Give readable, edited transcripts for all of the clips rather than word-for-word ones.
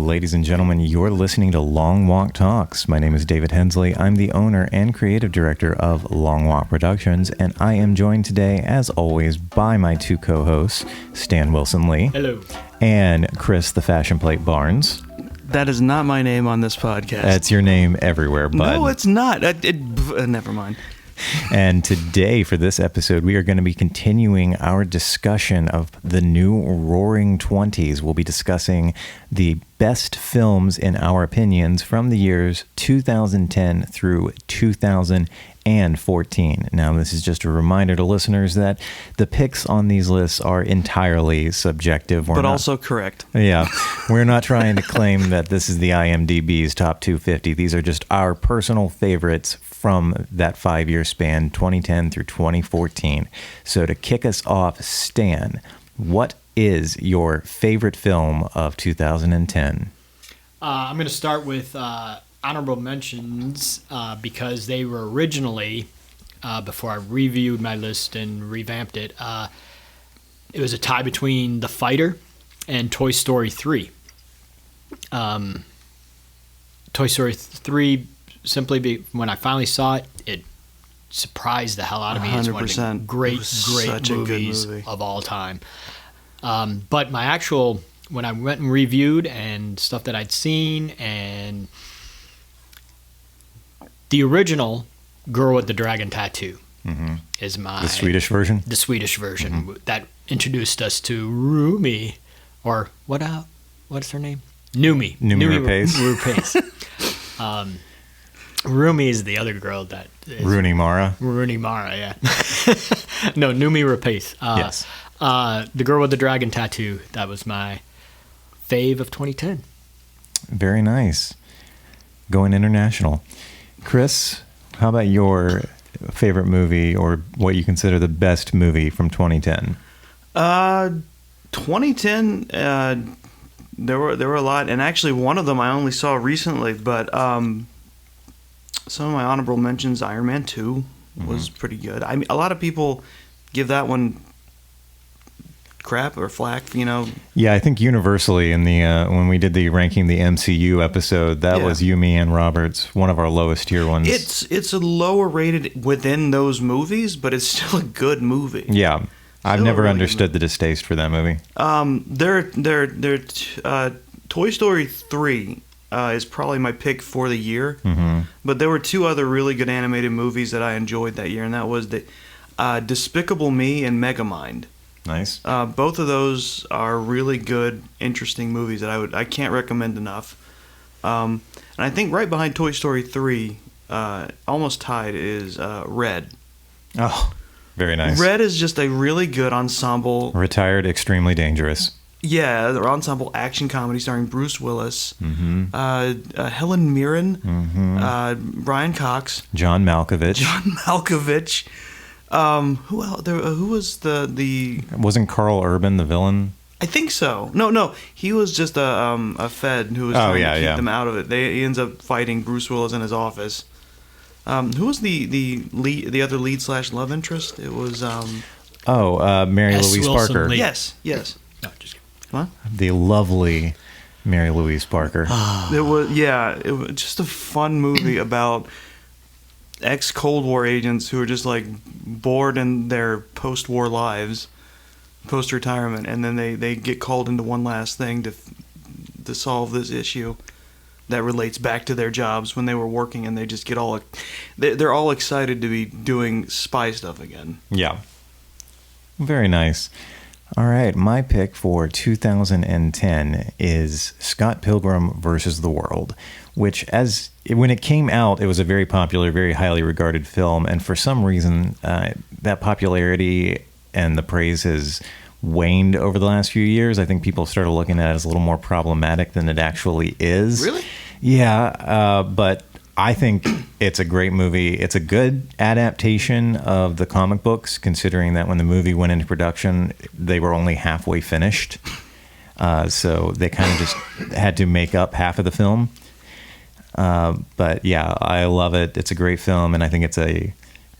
Ladies and gentlemen, you're listening to Long Walk Talks. My name is David Hensley. I'm the owner and creative director of Long Walk Productions, and I am joined today, as always, by my two co-hosts, Stan Wilson Lee. Hello. And Chris, the Fashion Plate Barnes. That is not my name on this podcast. That's your name everywhere, bud. No, it's not. Never mind. And today, for this episode, we are going to be continuing our discussion of the new Roaring Twenties. We'll be discussing the best films, in our opinions, from the years 2010 through 2014. Now, this is just a reminder to listeners that the picks on these lists are entirely subjective. But also correct. Yeah. We're not trying to claim that this is the IMDb's top 250. These are just our personal favorites from that 5-year span, 2010 through 2014. So to kick us off, Stan, what is your favorite film of 2010? I'm going to start with honorable mentions because they were originally, before I reviewed my list and revamped it, it was a tie between The Fighter and Toy Story 3. Toy Story 3, simply when I finally saw it, it surprised the hell out of me. It's one of the great movies of all time. But my actual, when I went and reviewed and stuff that I'd seen, and the original Girl with the Dragon Tattoo is the Swedish version? The Swedish version that introduced us to Rumi, or what's her name? Numi Rapace. Rumi is the other girl that is Rooney Mara, yeah. No, Numi Rapace. Yes. The Girl with the Dragon Tattoo. That was my fave of 2010. Very nice. Going international. Chris, how about your favorite movie, or what you consider the best movie from 2010? 2010, there were a lot, and actually one of them I only saw recently, but some of my honorable mentions, Iron Man 2 was pretty good. I mean, a lot of people give that one crap or flack, you know. Yeah, I think universally in the when we did the ranking the MCU episode, that was you, me, and Roberts, one of our lowest tier ones. It's a lower rated within those movies, but it's still a good movie. Yeah, I've never understood the distaste for that movie. Toy Story 3 is probably my pick for the year. But there were two other really good animated movies that I enjoyed that year, and that was the Despicable Me and Megamind. Nice. Both of those are really good, interesting movies that I can't recommend enough. And I think right behind Toy Story 3, almost tied, is Red. Oh, very nice. Red is just a really good ensemble. Retired Extremely Dangerous. Yeah, the ensemble action comedy starring Bruce Willis, Helen Mirren, Brian Cox, John Malkovich. Who else? Who was the? Wasn't Carl Urban the villain? I think so. No, he was just a Fed who was trying to keep them out of it. He ends up fighting Bruce Willis in his office. Who was the other lead / love interest? It was Mary Louise Parker. Yes. No, just kidding. What? The lovely Mary Louise Parker. It was just a fun movie about ex-Cold War agents who are just like bored in their post-war lives, post-retirement, and then they get called into one last thing to solve this issue that relates back to their jobs when they were working, and they just get they're all excited to be doing spy stuff again. Yeah. Very nice. All right, my pick for 2010 is Scott Pilgrim versus the World, which when it came out, it was a very popular, very highly regarded film, and for some reason, that popularity and the praise has waned over the last few years. I think people started looking at it as a little more problematic than it actually is. Really? Yeah, but I think it's a great movie. It's a good adaptation of the comic books, considering that when the movie went into production, they were only halfway finished. So they kind of just had to make up half of the film. But yeah, I love it. It's a great film, and I think it's a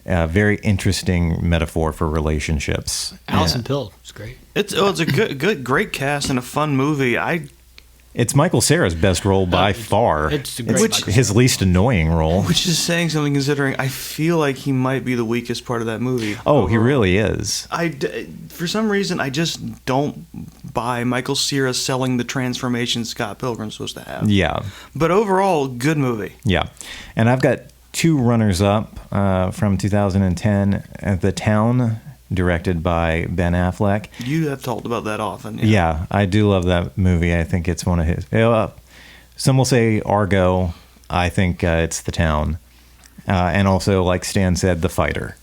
very interesting metaphor for relationships. Alison Pill is great. It's a great cast and a fun movie. It's Michael Cera's best role by far. it's a great Michael his least annoying role. Which is saying something, considering I feel like he might be the weakest part of that movie. Oh, he really is. For some reason, I just don't buy Michael Cera selling the transformation Scott Pilgrim's supposed to have. Yeah. But overall, good movie. Yeah. And I've got two runners-up from 2010. The Town, directed by Ben Affleck. You have talked about that often. Yeah, I do love that movie. I think it's one of his. Some will say Argo. I think it's The Town. And also, like Stan said, The Fighter.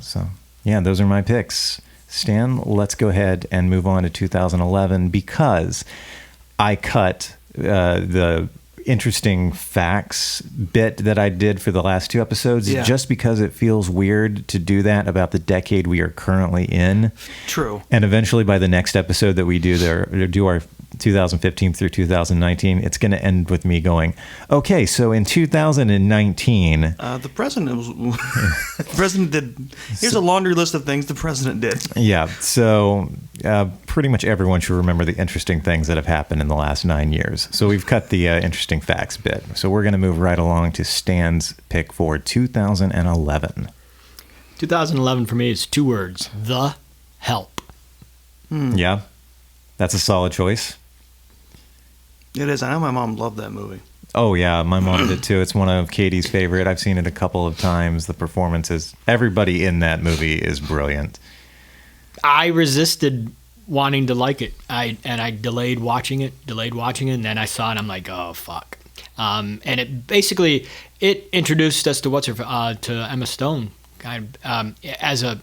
So, yeah, those are my picks. Stan, let's go ahead and move on to 2011 because I cut the interesting facts bit that I did for the last two episodes just because it feels weird to do that about the decade we are currently in. True. And eventually by the next episode that we do our 2015 through 2019, it's going to end with me going, okay, so in 2019... the president did... Here's a laundry list of things the president did. Yeah, so pretty much everyone should remember the interesting things that have happened in the last 9 years. So we've cut the interesting facts bit. So we're going to move right along to Stan's pick for 2011. 2011 for me is 2 words: The Help. Yeah, that's a solid choice. It is. I know my mom loved that movie. Oh, yeah, my mom did too. It's one of Katie's favorite. I've seen it a couple of times. The performances, everybody in that movie is brilliant. I resisted wanting to like it. I delayed watching it, and then I saw it, and I'm like, oh, fuck. And it basically, it introduced us to to Emma Stone, as a,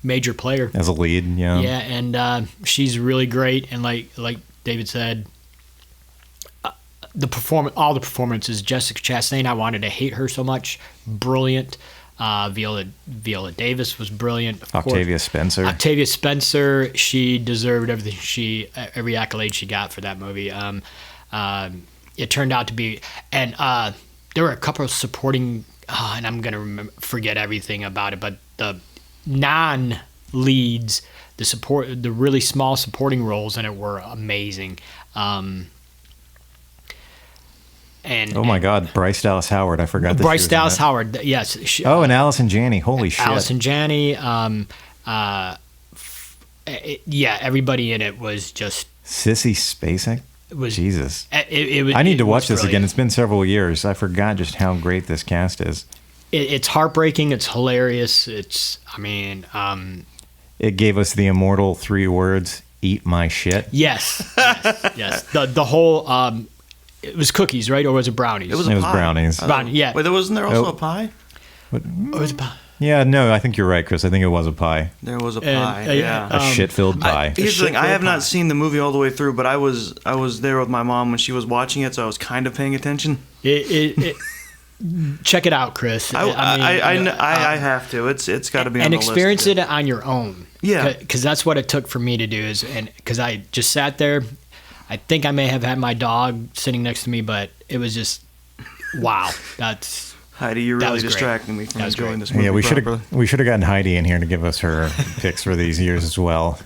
major player. As a lead, yeah. Yeah, and she's really great, and like David said, all the performances. Jessica Chastain, I wanted to hate her so much. Brilliant. Viola Davis was brilliant. Octavia Spencer. She deserved every accolade she got for that movie. It turned out to be, and there were a couple of supporting, and I'm gonna forget everything about it, but the non-leads, the really small supporting roles in it were amazing. And, oh my God, Bryce Dallas Howard! I forgot. Bryce Dallas Howard, yes. And Allison Janney. Holy shit! Allison Janney. Everybody in it was just Sissy Spacek. Jesus. I need to watch this again. It's been several years. I forgot just how great this cast is. It's heartbreaking. It's hilarious. It gave us the immortal 3 words: "Eat my shit." Yes. The whole. It was cookies, right? Or was it brownies? It was brownies. Brownie, yeah. Wait, wasn't there also a pie? Or was it pie? Yeah, no, I think you're right, Chris. I think it was a pie. There was a pie, A shit-filled pie. Here's the thing, I have not seen the movie all the way through, but I was there with my mom when she was watching it, so I was kind of paying attention. Check it out, Chris. I have to. It's got to be on the list. And experience it on your own. Yeah. Because that's what it took for me to do, because I just sat there. I think I may have had my dog sitting next to me, but it was just, wow. Heidi, you're really distracting me from enjoying this movie. Yeah, we should have gotten Heidi in here to give us her picks for these years as well.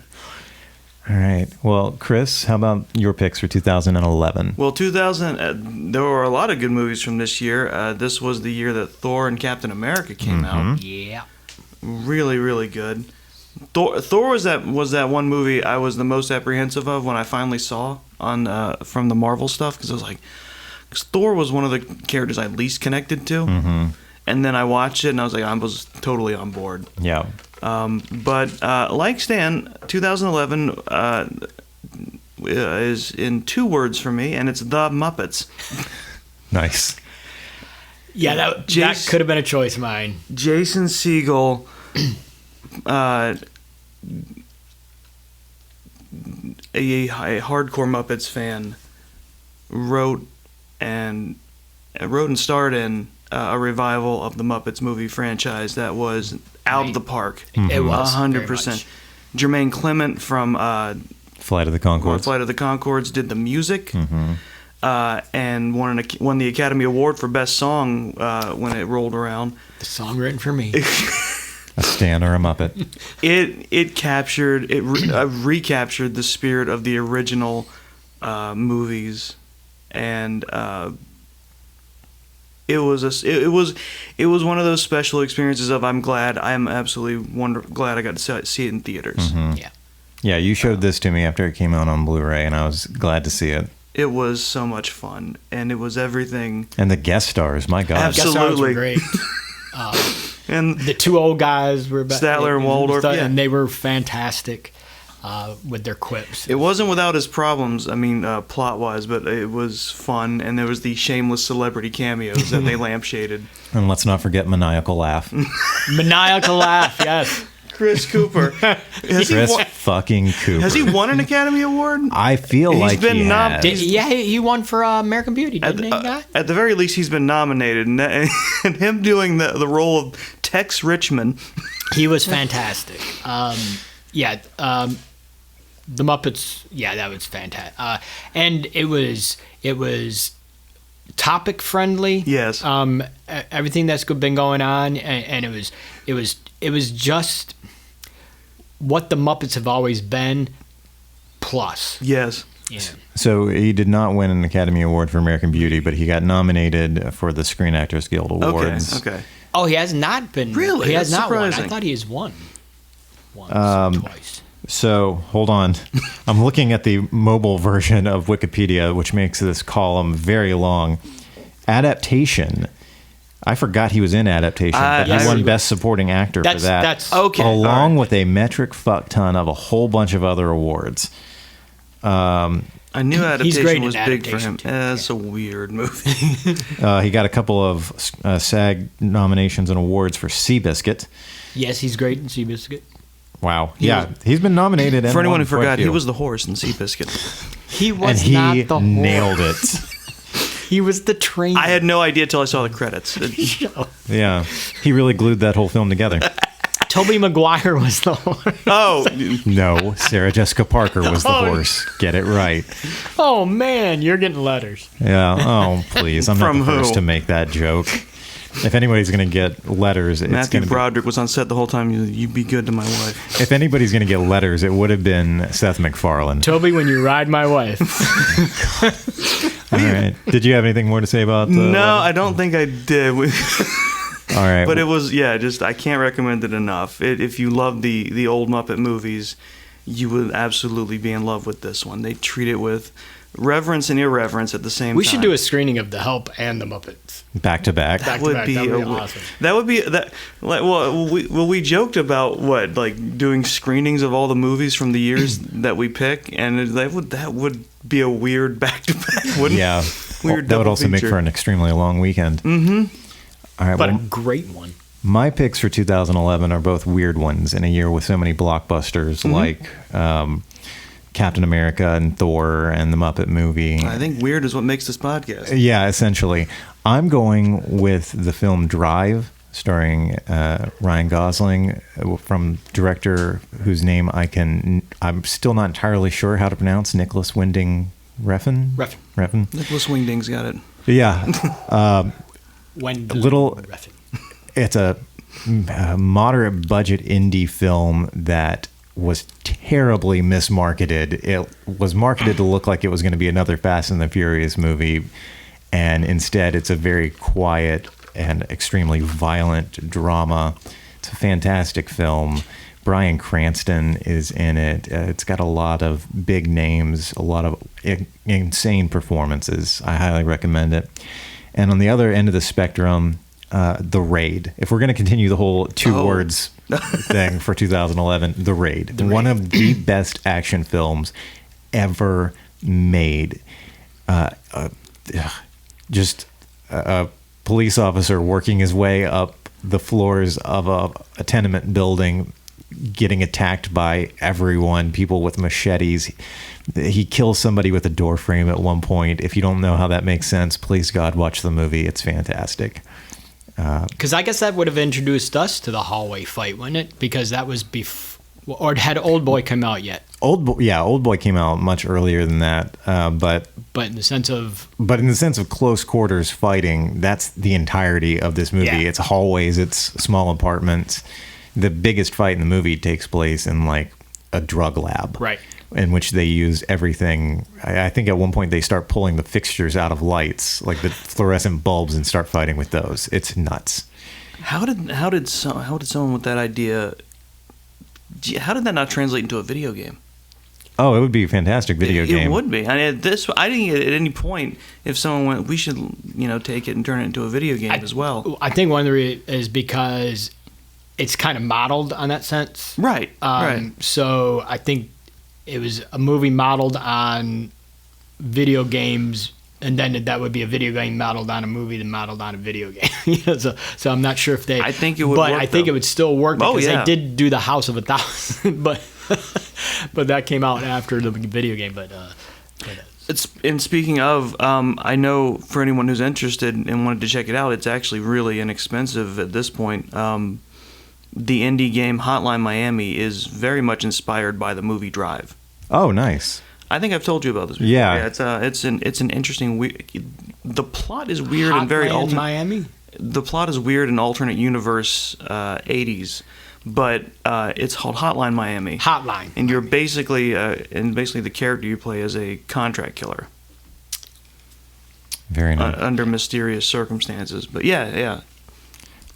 All right. Well, Chris, how about your picks for 2011? Well, there were a lot of good movies from this year. This was the year that Thor and Captain America came out. Yeah. Really, really good. Thor was that one movie I was the most apprehensive of when I finally saw from the Marvel stuff, because I was like, Thor was one of the characters I least connected to, and then I watched it and I was like, I was totally on board. Yeah. But like Stan, 2011 is in 2 words for me, and it's The Muppets. Nice. Yeah, that could have been a choice of mine. Jason Segel. A hardcore Muppets fan wrote and starred in a revival of the Muppets movie franchise that was out of the park. It was 100%. Jermaine Clement from Flight of the Conchords. Flight of the Conchords did the music, and won the Academy Award for Best Song when it rolled around. The song written for me. A Stan or a Muppet. It recaptured the spirit of the original movies, and it was one of those special experiences of I'm absolutely glad I got to see it in theaters. Yeah. Yeah, you showed this to me after it came out on Blu-ray, and I was glad to see it. It was so much fun, and it was everything. And the guest stars, my God. Absolutely. Guest stars were great. And The two old guys were Statler and Waldorf, yeah. and they were fantastic with their quips. it wasn't without its problems, plot-wise, but it was fun, and there was the shameless celebrity cameos that they lampshaded. And let's not forget Maniacal Laugh. Maniacal laugh, yes. Chris Cooper. Chris fucking Cooper. Has he won an Academy Award? I feel He's like been he nom- has. He won for American Beauty, didn't he? Guy? At the very least, he's been nominated, and him doing the role of Tex Richmond. He was fantastic. The Muppets. Yeah, that was fantastic. And it was topic friendly. Yes. Everything that's been going on, and it was just what the Muppets have always been, plus. Yes. Yeah. So he did not win an Academy Award for American Beauty, but he got nominated for the Screen Actors Guild Awards. Okay. Oh, he has not been. Really? He has That's not won. surprising. I thought he has won once, twice. So hold on. I'm looking at the mobile version of Wikipedia, which makes this column very long. Adaptation. I forgot he was in Adaptation, but he Yes. won Best Supporting Actor for that. That's Okay. Along all right. with a metric fuck ton of a whole bunch of other awards. I knew He's great Adaptation in was big for Adaptation, him. too. That's a weird movie. He got a couple of SAG nominations and awards for Seabiscuit. Yes, he's great in Seabiscuit. Wow. Yeah, he's been nominated. And For anyone won who quite a forgot, he few. was the horse in Seabiscuit. He was and he not the horse. nailed it. He was the trainer. I had no idea till I saw the credits. Yeah, he really glued that whole film together. Toby Maguire was the horse. Oh, No, Sarah Jessica Parker was the horse. Get it right. Oh man, you're getting letters. Yeah. Oh, please. I'm not From the first who? to make that joke. If anybody's going to get letters, it's Matthew going to be. Broderick was on set the whole time. You be good to my wife. If anybody's going to get letters, it would have been Seth MacFarlane. Toby, when you ride my wife. All right. Did you have anything more to say about? No, I don't think I did. All right. But it was, just I can't recommend it enough. If you love the old Muppet movies, you would absolutely be in love with this one. They treat it with reverence and irreverence at the same time. We should do a screening of The Help and The Muppets. back to back. Back to would back. be That would be a- awesome. That would be that. Like, we joked about doing screenings of all the movies from the years that we pick, and that would be a weird back to back, wouldn't it? Yeah. Weird That would double also make feature. for an extremely long weekend. Mm-hmm. All right. But Well, a great one. my picks for 2011 are both weird ones in a year with so many blockbusters like Captain America and Thor and the Muppet movie. I think weird is what makes this podcast. Yeah, essentially. I'm going with the film Drive, starring Ryan Gosling, from director whose name I'm still not entirely sure how to pronounce, Nicholas Winding Refn? Refn? Nicholas Wingding's got it. Yeah. When Little- It's a moderate budget indie film that was terribly mismarketed. It was marketed to look like it was going to be another Fast and the Furious movie, and instead it's a very quiet and extremely violent drama. It's a fantastic film. Bryan Cranston is in it. It's got a lot of big names, a lot of insane performances. I highly recommend it. And on the other end of the spectrum, The Raid. If we're going to continue the whole two words thing for 2011, The Raid. One of the best action films ever made. Just a police officer working his way up the floors of a tenement building, getting attacked by everyone, people with machetes. He kills somebody with a door frame at one point. If you don't know how that makes sense, please God, watch the movie. It's fantastic. Because I guess that would have introduced us to the hallway fight, wouldn't it? Because that was or had Old Boy come out yet? Old Boy came out much earlier than that, but in the sense of close quarters fighting, that's the entirety of this movie. Yeah. It's hallways, it's small apartments. The biggest fight in the movie takes place in like a drug lab, Right. in which they use everything. I think at one point they start pulling the fixtures out of lights, like the fluorescent bulbs, and start fighting with those. It's nuts. How did someone with that idea? How did that not translate into a video game? Oh, it would be a fantastic video game. It would be. I didn't get at any point if someone went, we should take it and turn it into a video game as well. I think one of the reasons is because it's kind of modeled on that sense. Right. Right. So I think it was a movie modeled on video games, and then that would be a video game modeled on a movie that modeled on a video game. So I'm not sure if they. I think it would. But work, I think though. it would still work because yeah. they did do the House of 1,000, but that came out after the video game. And speaking of, I know for anyone who's interested and wanted to check it out, it's actually really inexpensive at this point. The indie game Hotline Miami is very much inspired by the movie Drive. Oh, nice. I think I've told you about this before. Yeah. It's an interesting. The plot is weird and very alternate. Miami. The plot is weird and alternate universe 80s, but it's called Hotline Miami. Hotline. And you're basically the character you play is a contract killer. Very nice. Under mysterious circumstances. But yeah.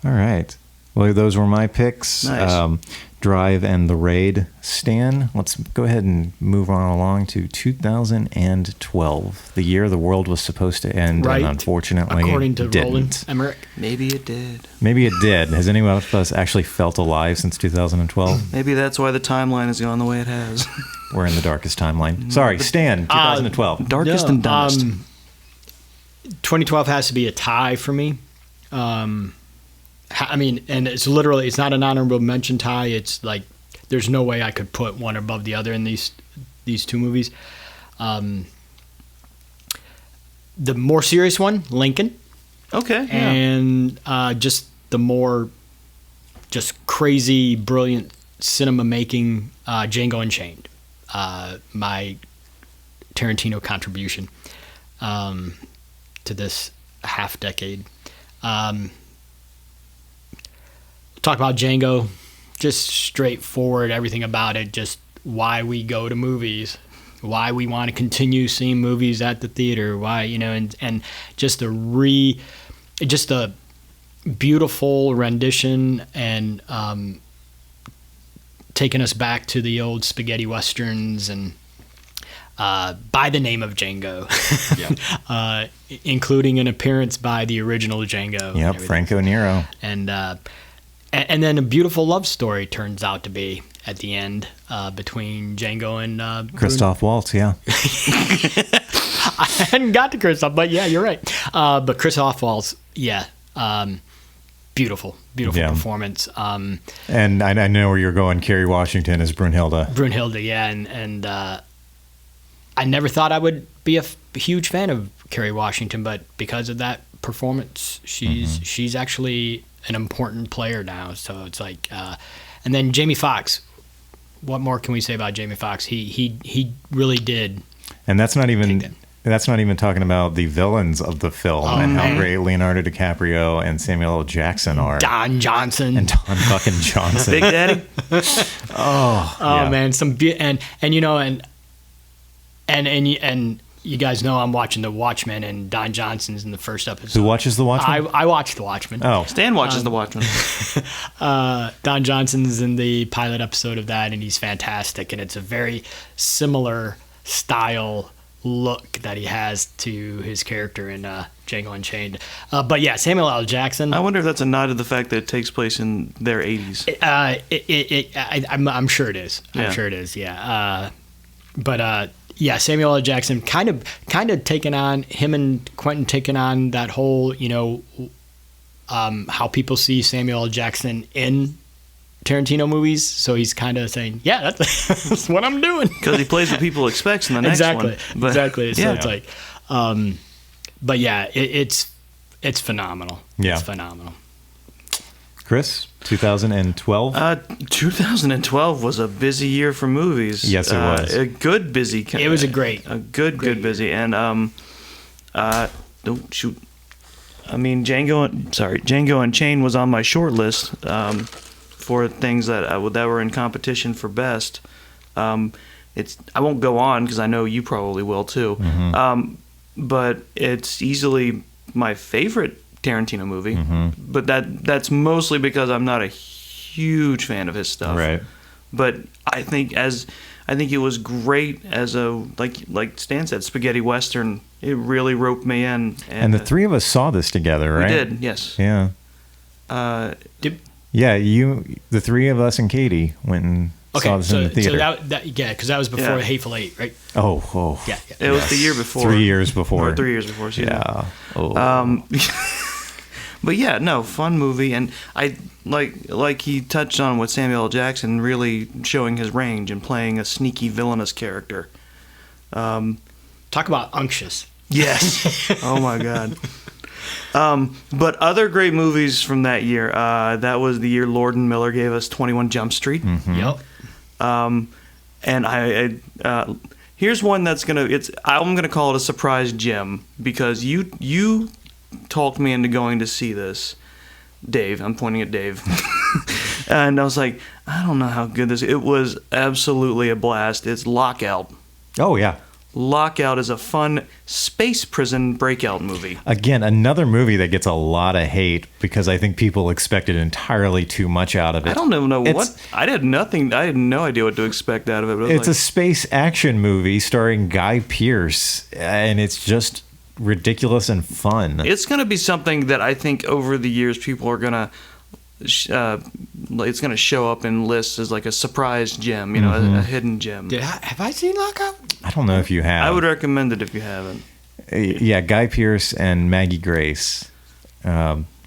All right. Well, those were my picks. Nice. Drive and The Raid. Stan, let's go ahead and move on along to 2012, the year the world was supposed to end, Right. and unfortunately According to didn't. Roland Emmerich. Maybe it did. Maybe it did. Has anyone of us actually felt alive since 2012? Maybe that's why the timeline has gone the way it has. We're in the darkest timeline. Sorry, Stan, 2012. Darkest and dumbest. 2012 has to be a tie for me. I mean, and it's not an honorable mention tie. It's like there's no way I could put one above the other in these two movies. The more serious one, Lincoln, Okay. Yeah. and just the more crazy, brilliant cinema making Django Unchained. My Tarantino contribution to this half decade. Talk about Django, just straightforward, everything about it, just why we go to movies, why we want to continue seeing movies at the theater, why, and just a beautiful rendition and taking us back to the old spaghetti westerns and by the name of Django, including an appearance by the original Django. Yep, Franco Nero. And then a beautiful love story turns out to be at the end between Django and Christoph Waltz, yeah. I hadn't got to Christoph, but yeah, you're right. But Christoph Waltz, yeah, beautiful performance. And I know where you're going. Kerry Washington as Brunhilde. Brunhilde, yeah, and I never thought I would be a huge fan of Kerry Washington, but because of that performance, she's actually an important player now. So it's like, and then Jamie Foxx. What more can we say about Jamie Foxx? He really did. And that's not even talking about the villains of the film and how great Leonardo DiCaprio and Samuel L. Jackson are. Don Johnson And Don fucking Johnson. Big Daddy. Yeah. man, and you guys know I'm watching The Watchmen, and Don Johnson's in the first episode. Who watches The Watchmen? I watched The Watchmen. Oh, Stan watches The Watchmen. Don Johnson's in the pilot episode of that, and he's fantastic. And it's a very similar style look that he has to his character in Django Unchained. But yeah, Samuel L. Jackson. I wonder if that's a nod to the fact that it takes place in their 80s. I'm sure it is. Yeah. I'm sure it is. Yeah. Yeah, Samuel L. Jackson kind of taking on him and Quentin taking on that whole, how people see Samuel L. Jackson in Tarantino movies. So he's kind of saying, yeah, that's what I'm doing. Because he plays what people expect in the next one. Exactly. So yeah. it's like, but yeah, it's phenomenal. Yeah. It's phenomenal. Chris, 2012? 2012 was a busy year for movies. Yes, it was. A good busy. It was a good busy. And oh shoot, I mean Django Unchained was on my short list for things that were in competition for best. I won't go on because I know you probably will too. But it's easily my favorite Tarantino movie. But that's mostly because I'm not a huge fan of his stuff. Right. But I think it was great as a like Stan said, spaghetti western. It really roped me in. And the three of us saw this together, right? We did, yes. Yeah. Yeah, the three of us and Katie went and saw this in the theater. So because that was before Hateful Eight, right? Oh. Yeah. It was the year before. 3 years before. Or 3 years before. Yeah. Oh. But yeah, no, fun movie, and I like he touched on with Samuel L. Jackson really showing his range and playing a sneaky villainous character. Talk about unctuous. Yes. Oh my God. But other great movies from that year. That was the year Lord and Miller gave us 21 Jump Street. Yep. And I here's one that's I'm gonna call it a surprise gem because you talked me into going to see this, Dave. I'm pointing at Dave. And I was like, I don't know how good this is. It was absolutely a blast. It's Lockout. Oh, yeah. Lockout is a fun space prison breakout movie. Again, another movie that gets a lot of hate because I think people expected entirely too much out of it. I don't even know what. I had no idea what to expect out of it. But It's a space action movie starring Guy Pearce, and it's just ridiculous and fun. It's going to be something that I think over the years people are going to it's going to show up in lists as like a surprise gem, a hidden gem. Have I seen Lockout? I don't know if you have. I would recommend it if you haven't. Yeah, Guy Pearce and Maggie Grace.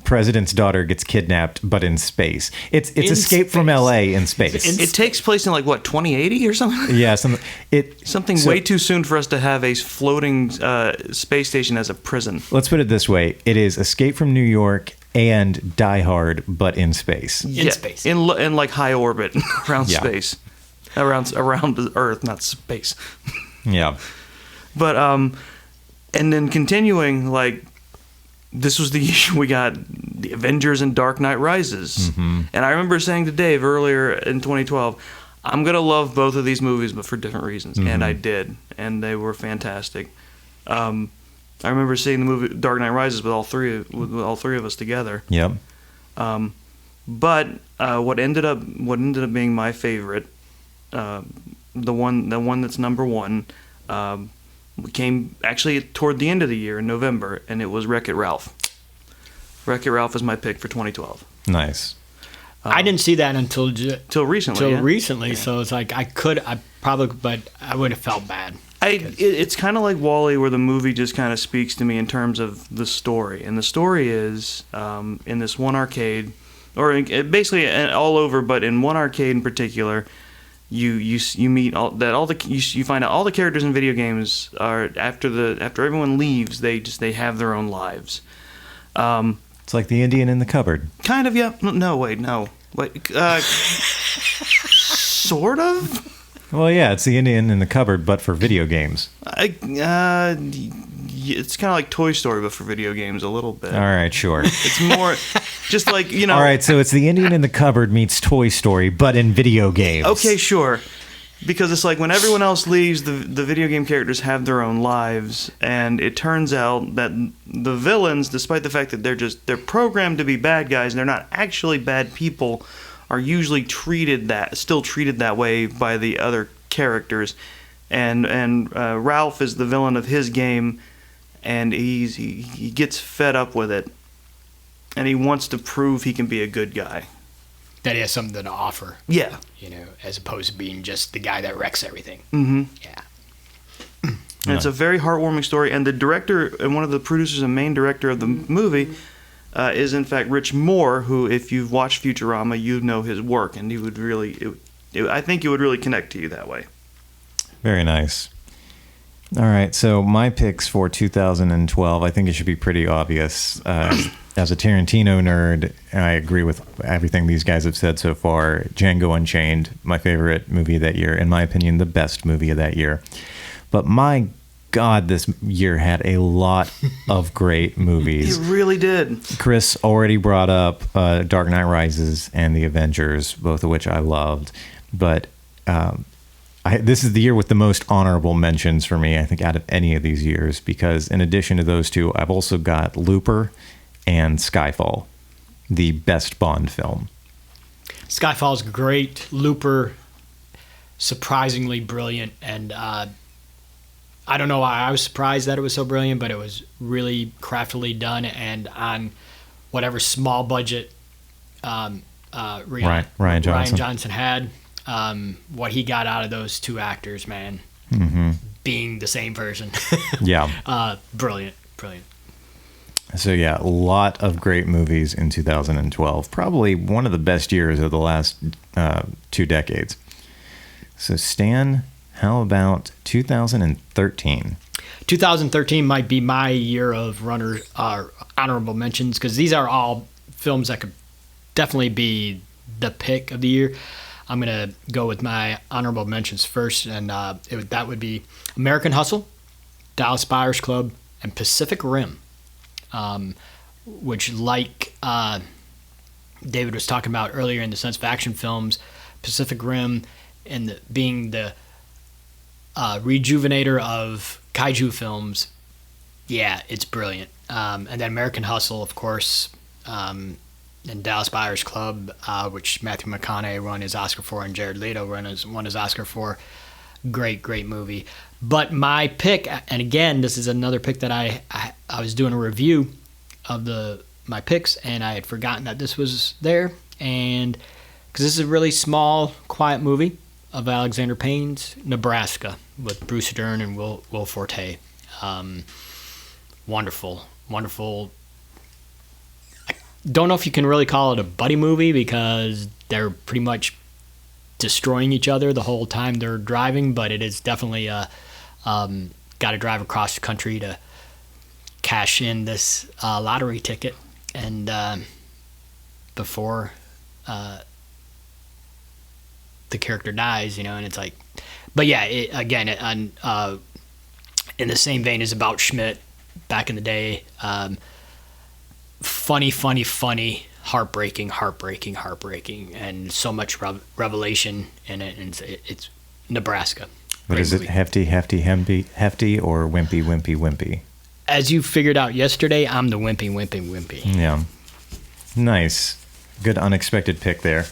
President's daughter gets kidnapped, but in space. It's Escape from L.A. in space. It takes place in 2080 or something. Yeah, something way too soon for us to have a floating space station as a prison. Let's put it this way: it is Escape from New York and Die Hard, but in space. In space. In high orbit around space, around the Earth, not space. Yeah. But and then continuing this was the year we got the Avengers and Dark Knight Rises. And I remember saying to Dave earlier in 2012, I'm going to love both of these movies, but for different reasons. And I did. And they were fantastic. I remember seeing the movie Dark Knight Rises with all three of us together. Yep. But what ended up being my favorite, the one that's number one, came actually toward the end of the year in November, and it was Wreck-It Ralph. Wreck-It Ralph is my pick for 2012. Nice. I didn't see that until recently. Recently, so it's like I probably, but I would have felt bad. It's kind of like WALL-E, where the movie just kind of speaks to me in terms of the story, and the story is in this one arcade, or basically all over, but in one arcade in particular. You meet you find out all the characters in video games are after everyone leaves they have their own lives. It's like the Indian in the cupboard. Kind of, yeah. No, wait. Sort of. Well, yeah, it's the Indian in the cupboard, but for video games. It's kind of like Toy Story, but for video games a little bit. All right, sure. It's more just like, All right, so it's the Indian in the cupboard meets Toy Story, but in video games. Okay, sure. Because it's like when everyone else leaves, the video game characters have their own lives, and it turns out that the villains, despite the fact that they're programmed to be bad guys and they're not actually bad people, are usually still treated that way by the other characters. And Ralph is the villain of his game. And he gets fed up with it, and he wants to prove he can be a good guy. That he has something to offer. Yeah. As opposed to being just the guy that wrecks everything. Mm-hmm. Yeah. And it's a very heartwarming story, and the director and one of the producers and main director of the movie is in fact Rich Moore, who, if you've watched Futurama, you know his work, and he would I think it would really connect to you that way. Very nice. All right, so my picks for 2012, I think it should be pretty obvious. As a Tarantino nerd, I agree with everything these guys have said so far. Django Unchained, my favorite movie of that year, in my opinion, the best movie of that year. But my God, this year had a lot of great movies. It really did. Chris already brought up Dark Knight Rises and The Avengers, both of which I loved. But This is the year with the most honorable mentions for me, I think, out of any of these years, because in addition to those two, I've also got Looper and Skyfall, the best Bond film. Skyfall's great. Looper, surprisingly brilliant. And I don't know why I was surprised that it was so brilliant, but it was really craftily done. And on whatever small budget Ryan Johnson had, what he got out of those two actors, man, being the same person. Yeah. Brilliant. So yeah, a lot of great movies in 2012. Probably one of the best years of the last 2 decades. So Stan, how about 2013? 2013 might be my year of honorable mentions, because these are all films that could definitely be the pick of the year. I'm going to go with my honorable mentions first, and that would be American Hustle, Dallas Buyers Club, and Pacific Rim. Which, like David was talking about earlier in the sense of action films, Pacific Rim and being the rejuvenator of kaiju films, yeah, it's brilliant. And then American Hustle, of course, and Dallas Buyers Club, which Matthew McConaughey won his Oscar for, and Jared Leto won his Oscar for. Great movie. But my pick, and again, this is another pick that I was doing a review of my picks, and I had forgotten that this was there, and because this is a really small, quiet movie of Alexander Payne's, Nebraska, with Bruce Dern and Will Forte. Wonderful. I don't know if you can really call it a buddy movie, because they're pretty much destroying each other the whole time they're driving, but it is definitely got to drive across the country to cash in this lottery ticket, and before the character dies, and it's like, but yeah, in the same vein as About Schmidt back in the day, funny, heartbreaking, and so much revelation in it, and it's Nebraska. But is it hefty, or wimpy? As you figured out yesterday, I'm the wimpy. Yeah. Nice. Good unexpected pick there.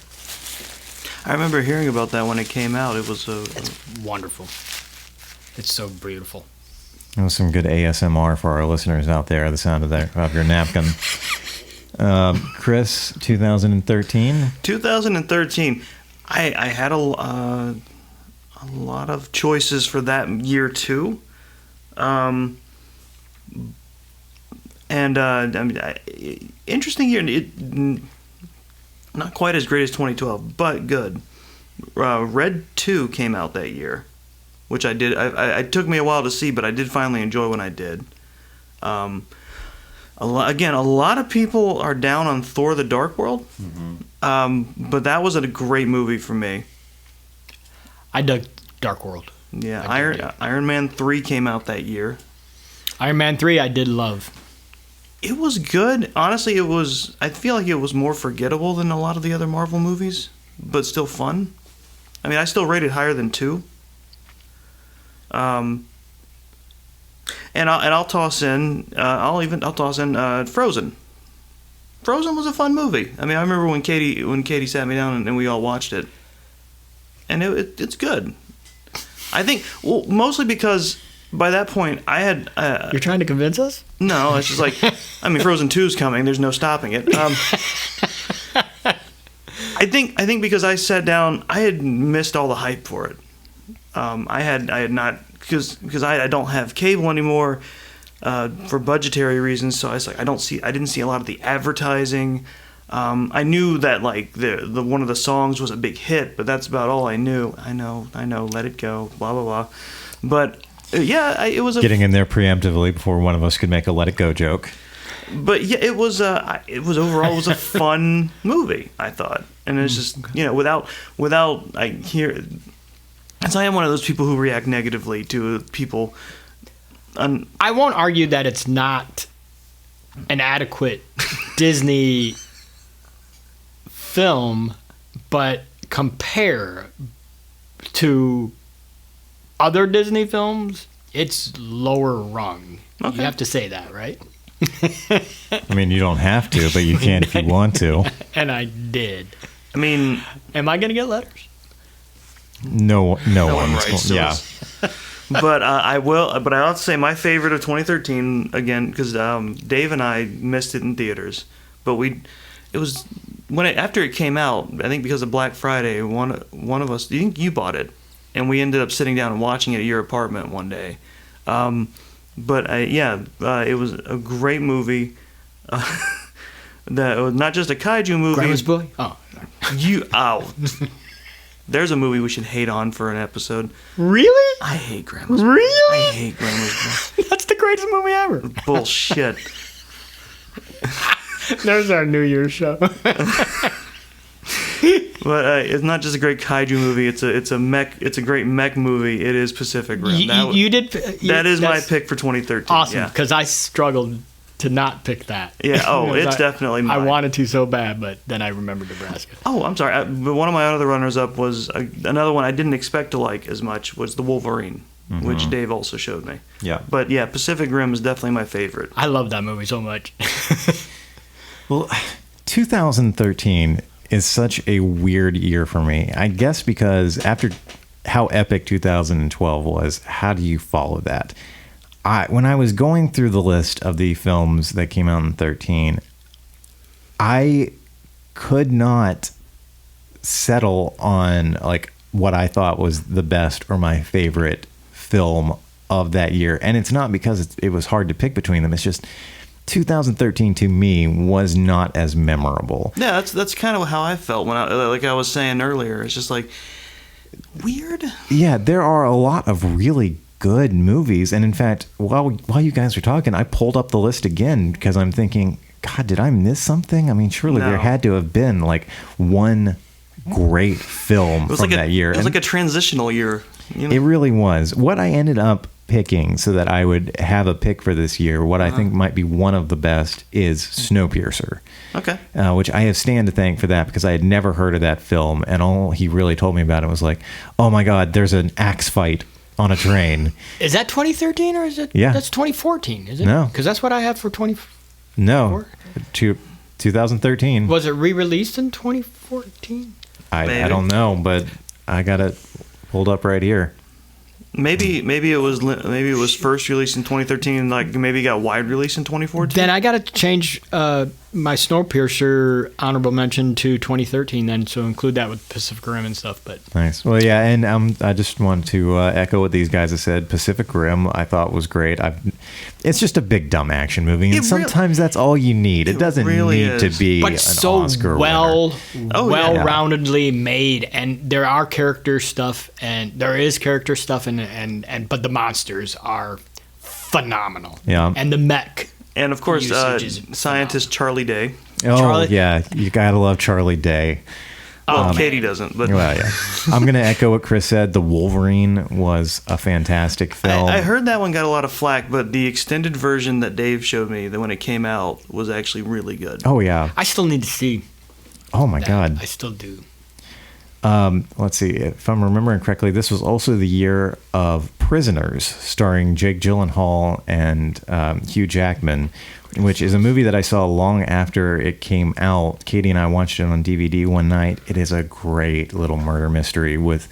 I remember hearing about that when it came out. It's wonderful. It's so beautiful. That was some good ASMR for our listeners out there, the sound of your napkin. Chris, 2013? 2013. I had a lot of choices for that year, too. Interesting year. Not quite as great as 2012, but good. Red 2 came out that year, which I did. It took me a while to see, but I did finally enjoy when I did. A lot of people are down on Thor: The Dark World, but that was a great movie for me. I dug Dark World. Yeah, Iron Man 3 came out that year. Iron Man 3 I did love. It was good. Honestly, I feel like it was more forgettable than a lot of the other Marvel movies, but still fun. I mean, I still rate it higher than 2. And I'll toss in Frozen. Frozen was a fun movie. I mean, I remember when Katie sat me down and we all watched it, and it's good. I think mostly because by that point I had. You're trying to convince us? No, it's just like, I mean, Frozen 2's coming. There's no stopping it. I think because I sat down, I had missed all the hype for it. I had not, because I don't have cable anymore for budgetary reasons. So I was like, I didn't see a lot of the advertising. I knew that like the one of the songs was a big hit, but that's about all I knew. I know, Let It Go, blah blah blah. But yeah, it was getting in there preemptively before one of us could make a Let It Go joke. But yeah, it was overall it was a fun movie, I thought, and it's just without I hear. As I am one of those people who react negatively to people. I won't argue that it's not an adequate Disney film, but compare to other Disney films, it's lower rung. Okay. You have to say that, right? I mean, you don't have to, but you can if you want to. And I did. I mean, Am I going to get letters? No one one's writes to yeah. us. But I will. But I have to say my favorite of 2013 again because Dave and I missed it in theaters. But it was after it came out. I think because of Black Friday, one of us. I think you bought it, and we ended up sitting down and watching it at your apartment one day. But it was a great movie. That was not just a kaiju movie. Grandma's Boy? Oh. There's a movie we should hate on for an episode. Really? I hate Grandma's Boy. Really? I hate Grandma's Boy. That's the greatest movie ever. Bullshit. There's our New Year's show. But it's not just a great kaiju movie. It's a great mech movie. It is Pacific Rim. That is my pick for 2013. Awesome, Yeah. because I struggled to not pick that. Yeah. Oh, Because it's definitely mine. I wanted to so bad, but then I remembered Nebraska. Oh, I'm sorry. But one of my other runners-up was another one I didn't expect to like as much was the Wolverine, which Dave also showed me. Yeah. But yeah, Pacific Rim is definitely my favorite. I love that movie so much. Well, 2013 is such a weird year for me. I guess because after how epic 2012 was, how do you follow that? When I was going through the list of the films that came out in 13, I could not settle on like what I thought was the best or my favorite film of that year. And it's not because it was hard to pick between them. It's just 2013 to me was not as memorable. Yeah, that's kind of how I felt when I was saying earlier. It's just like weird. Yeah, there are a lot of really good movies, and in fact, while you guys were talking, I pulled up the list again because I'm thinking, God, did I miss something? I mean, surely there had to have been like one great film from that year. It was like a transitional year. You know? It really was. What I ended up picking so that I would have a pick for this year, what I think might be one of the best is Snowpiercer. Okay. Which I have Stan to thank for that because I had never heard of that film, and all he really told me about it was like, oh my God, there's an axe fight on a train. Is that 2013 or is it? Yeah. That's 2014, is it? No. Because that's what I have for 20. No, 2013. Was it re-released in 2014? I don't know, but I got it pulled up right here. Maybe it was first released in 2013 and like maybe got wide release in 2014. Then I got to change my Snowpiercer honorable mention to 2013 then, so include that with Pacific Rim and stuff. But Nice. Well, yeah, and I just want to echo what these guys have said. Pacific Rim, I thought was great. It's just a big dumb action movie, and sometimes that's all you need. It doesn't really need to be but an so Oscar winner. well-roundedly made, and there are character stuff, and there is character stuff, and but the monsters are phenomenal. Yeah. And the mech. And of course, usage is scientist Charlie Day. Oh, Charlie- yeah, you gotta love Charlie Day. Well, Katie doesn't, but Well, yeah. I'm going to echo what Chris said. The Wolverine was a fantastic film. I heard that one got a lot of flack, but the extended version that Dave showed me, that when it came out, was actually really good. Oh, yeah. I still need to see. Oh, my that. God. I still do. Let's see. If I'm remembering correctly, this was also the year of Prisoners, starring Jake Gyllenhaal and Hugh Jackman, which is a movie that I saw long after it came out. Katie and I watched it on DVD one night. It is a great little murder mystery with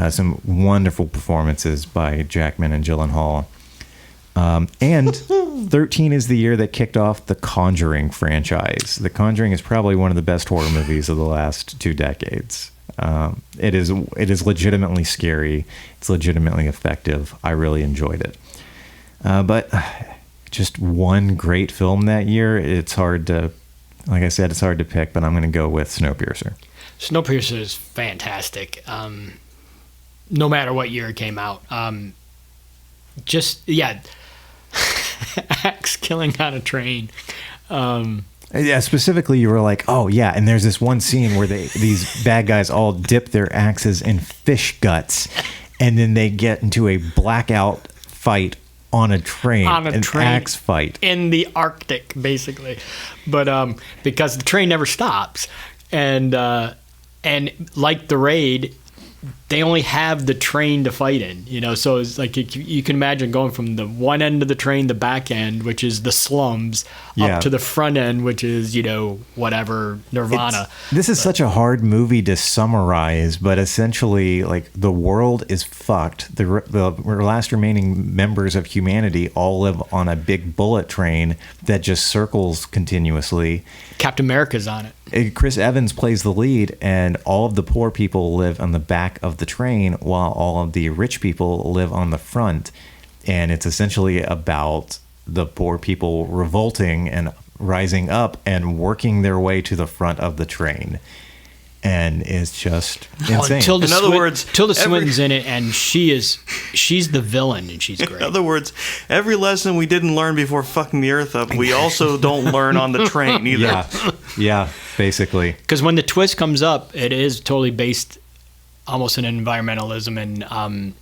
some wonderful performances by Jackman and Gyllenhaal. And 13 is the year that kicked off the Conjuring franchise. The Conjuring is probably one of the best horror movies of the last 2 decades. It is legitimately scary. It's legitimately effective. I really enjoyed it. But just one great film that year. It's hard to, like I said, it's hard to pick, but I'm going to go with Snowpiercer. Snowpiercer is fantastic. No matter what year it came out. Axe killing on a train. Yeah, specifically, you were like, oh, yeah, and there's this one scene where these bad guys all dip their axes in fish guts, and then they get into a blackout fight on a train. An axe fight. In the Arctic, basically. But because the train never stops. And like the Raid, they only have the train to fight in, you know. So it's like you can imagine going from the one end of the train, the back end, which is the slums, Yeah. up to the front end, which is, you know, whatever, Nirvana. This is such a hard movie to summarize, but essentially, like, the world is fucked. The last remaining members of humanity all live on a big bullet train that just circles continuously. Captain America's on it. Chris Evans plays the lead, and all of the poor people live on the back of the train while all of the rich people live on the front. And it's essentially about the poor people revolting and rising up and working their way to the front of the train. And it's just insane. Tilda In other words, Tilda Swinton's in it, and she's the villain, and she's great. In other words, every lesson we didn't learn before fucking the earth up, we also don't learn on the train either. Yeah, basically. Because when the twist comes up, it is totally based almost in environmentalism and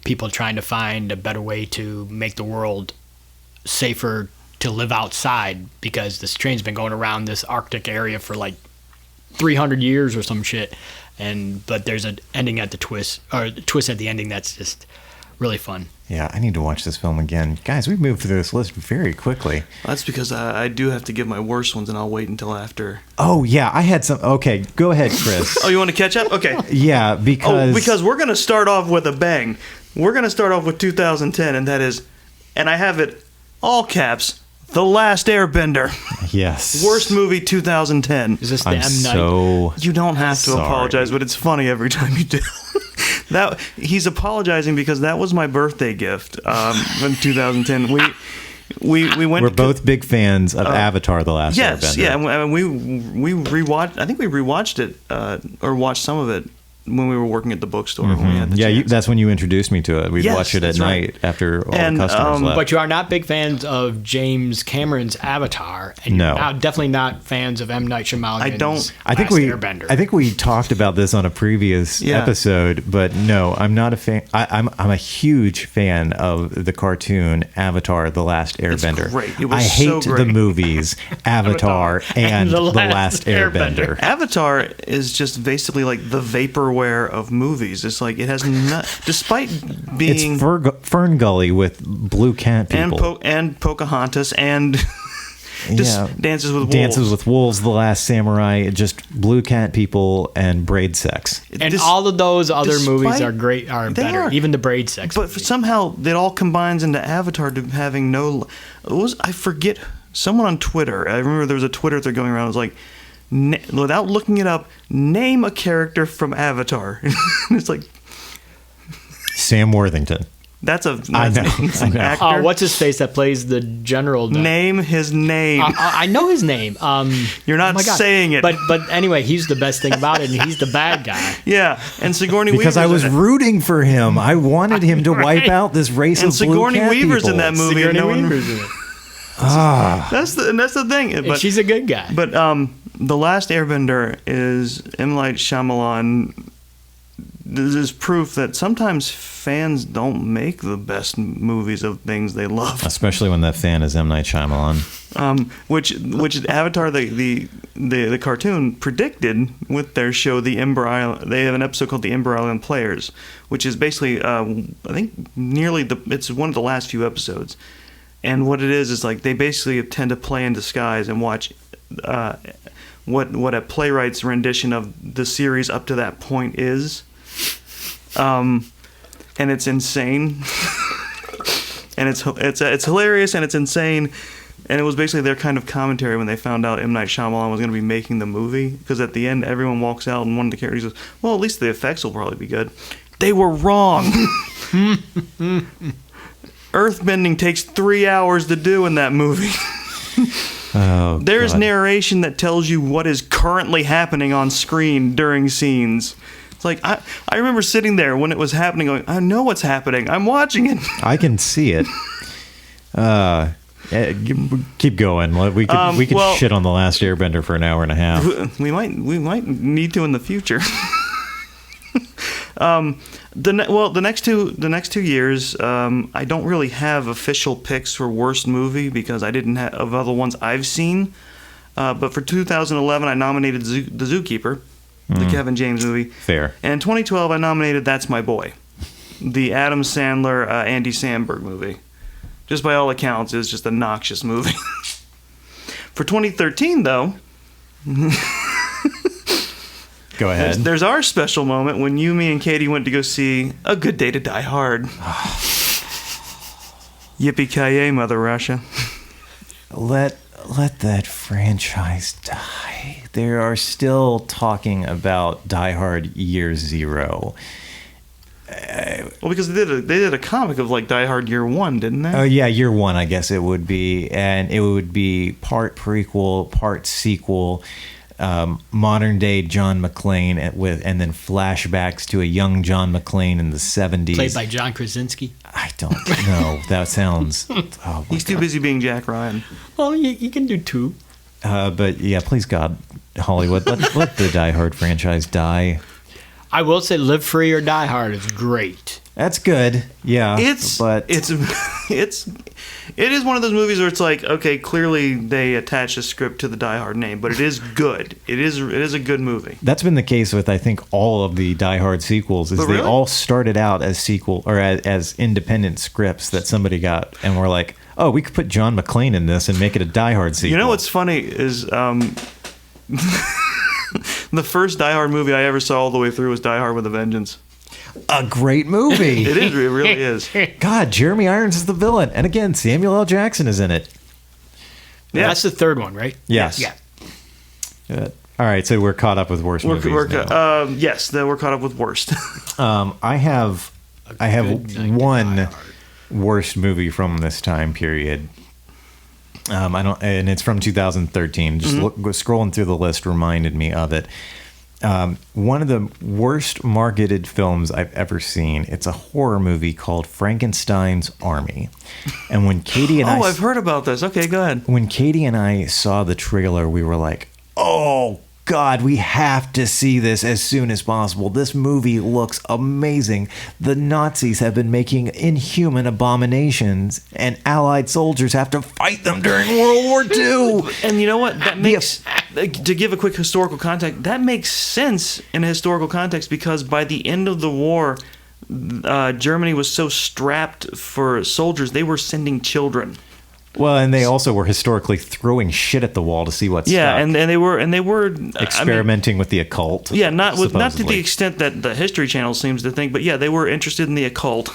people trying to find a better way to make the world safer to live outside, because this train's been going around this Arctic area for like 300 years or some shit. But there's an ending at the twist, or the twist at the ending that's just really fun. Yeah, I need to watch this film again. Guys, we've moved through this list very quickly. That's because I do have to give my worst ones, and I'll wait until after. Oh, yeah, I had some. Okay, go ahead, Chris. Oh, you want to catch up? Okay. Yeah, Because we're going to start off with a bang. We're going to start off with 2010, and that is, and I have it all caps, The Last Airbender. Yes. Worst movie 2010. Is this the I'm M. Night? so You don't have to Sorry. apologize, but it's funny every time you do. That he's apologizing because that was my birthday gift in 2010. We went. We're both big fans of Avatar: The Last Yes, Airbender. yeah, and we rewatched. I think we rewatched it or watched some of it when we were working at the bookstore. When we had the Yeah, chance. that's when you introduced me to it. We'd Yes, watch it at that's right. night after all And, the customers left. But you are not big fans of James Cameron's Avatar, and No. you're definitely not fans of M. Night Shyamalan's I think Last Airbender. I think we talked about this on a previous Yeah. episode, but no, I'm not a fan. I'm a huge fan of the cartoon Avatar: The Last Airbender. great. It was I hate so the great. movies Avatar and The Last Airbender. Avatar is just basically like the vaporware of movies. It's like it has not, despite being It's Fern Gully with blue cat people. and Pocahontas and just Yeah. Dances with Wolves. Dances with Wolves, The Last Samurai, just blue cat people and braid sex. And Dis- all of those other movies despite- are great, are They better. are. Even the braid sex. But movie. somehow it all combines into Avatar to having no. I forget someone on Twitter. I remember there was a Twitter thread going around. It was like, without looking it up, name a character from Avatar. It's like Sam Worthington. that's I an know. actor. what's his face that plays the general? Name his name. I know his name. You're not oh my God. saying it. But anyway, he's the best thing about it, and he's the bad guy. Yeah, and Sigourney Because I Weaver's was in it. rooting for him. I wanted him to wipe out this race And of blue Sigourney cat Weaver's people. in that movie. Sigourney and no one- Weaver's in it. That's the thing. And But she's a good guy. But The Last Airbender is M. Night Shyamalan. This is proof that sometimes fans don't make the best movies of things they love. Especially when that fan is M. Night Shyamalan. Which Avatar the cartoon predicted with their show the Ember Island. They have an episode called the Ember Island Players, which is basically I think it's one of the last few episodes. And what it is like they basically tend to play in disguise and watch what a playwright's rendition of the series up to that point is. And it's insane. And it's hilarious and it's insane. And it was basically their kind of commentary when they found out M. Night Shyamalan was going to be making the movie. Because at the end, everyone walks out and one of the characters goes, well, at least the effects will probably be good. They were wrong. Earthbending takes 3 hours to do in that movie. Oh, There's God. narration that tells you what is currently happening on screen during scenes. It's like, I remember sitting there when it was happening going, I know what's happening. I'm watching it. I can see it. Keep going. We could well- shit on The Last Airbender for an hour and a half. We might need to in the future. The next 2 years, I don't really have official picks for worst movie because I didn't have of other ones I've seen. But for 2011, I nominated The Zookeeper. the Kevin James movie. Fair. And in 2012, I nominated That's My Boy, the Adam Sandler, Andy Samberg movie. Just by all accounts, it's just a noxious movie. For 2013, though, Go ahead. there's our special moment when you, me, and Katie went to go see A Good Day to Die Hard. Yippee-ki-yay, Mother Russia. Let that franchise die. They are still talking about Die Hard Year Zero. Well, because they did a comic of like Die Hard Year One, didn't they? Oh yeah, Year One, I guess it would be, and it would be part prequel, part sequel, modern day John McClane, and then flashbacks to a young John McClane in the 70s. Played by John Krasinski. I don't know. That sounds. Oh my He's too God. busy being Jack Ryan. Well, you can do two. But yeah, please God, Hollywood, let the Die Hard franchise die. I will say Live Free or Die Hard is great. That's good. Yeah, It is one of those movies where it's like, okay, clearly they attach a script to the Die Hard name, but it is good. It is a good movie. that's been the case with I think all of the Die Hard sequels. Is But they really? all started out as sequel or as independent scripts that somebody got, and we're like, oh, we could put John McClane in this and make it a Die Hard sequel. You know what's funny is the first Die Hard movie I ever saw all the way through was Die Hard with a Vengeance. A great movie. It is. It really is. God, Jeremy Irons is the villain, and again, Samuel L. Jackson is in it. Yeah. That's the third one, right? Yes. Yeah. Good. All right, so we're caught up with worst movies now. Yes, then we're caught up with worst. I have Good night to Die one Hard. worst movie from this time period. And it's from 2013. Just scrolling through the list reminded me of it. One of the worst marketed films I've ever seen. It's a horror movie called Frankenstein's Army. And when Katie and I've heard about this. Okay, go ahead. when Katie and I saw the trailer, we were like, oh God, we have to see this as soon as possible. This movie looks amazing. The Nazis have been making inhuman abominations, and Allied soldiers have to fight them during World War II. And you know what? That makes, to give a quick historical context, that makes sense in a historical context because by the end of the war, Germany was so strapped for soldiers, they were sending children. Well, and they also were historically throwing shit at the wall to see what's Yeah, stuck. and they were Experimenting with the occult. Yeah, not to the supposedly. extent that the History Channel seems to think, but yeah, they were interested in the occult.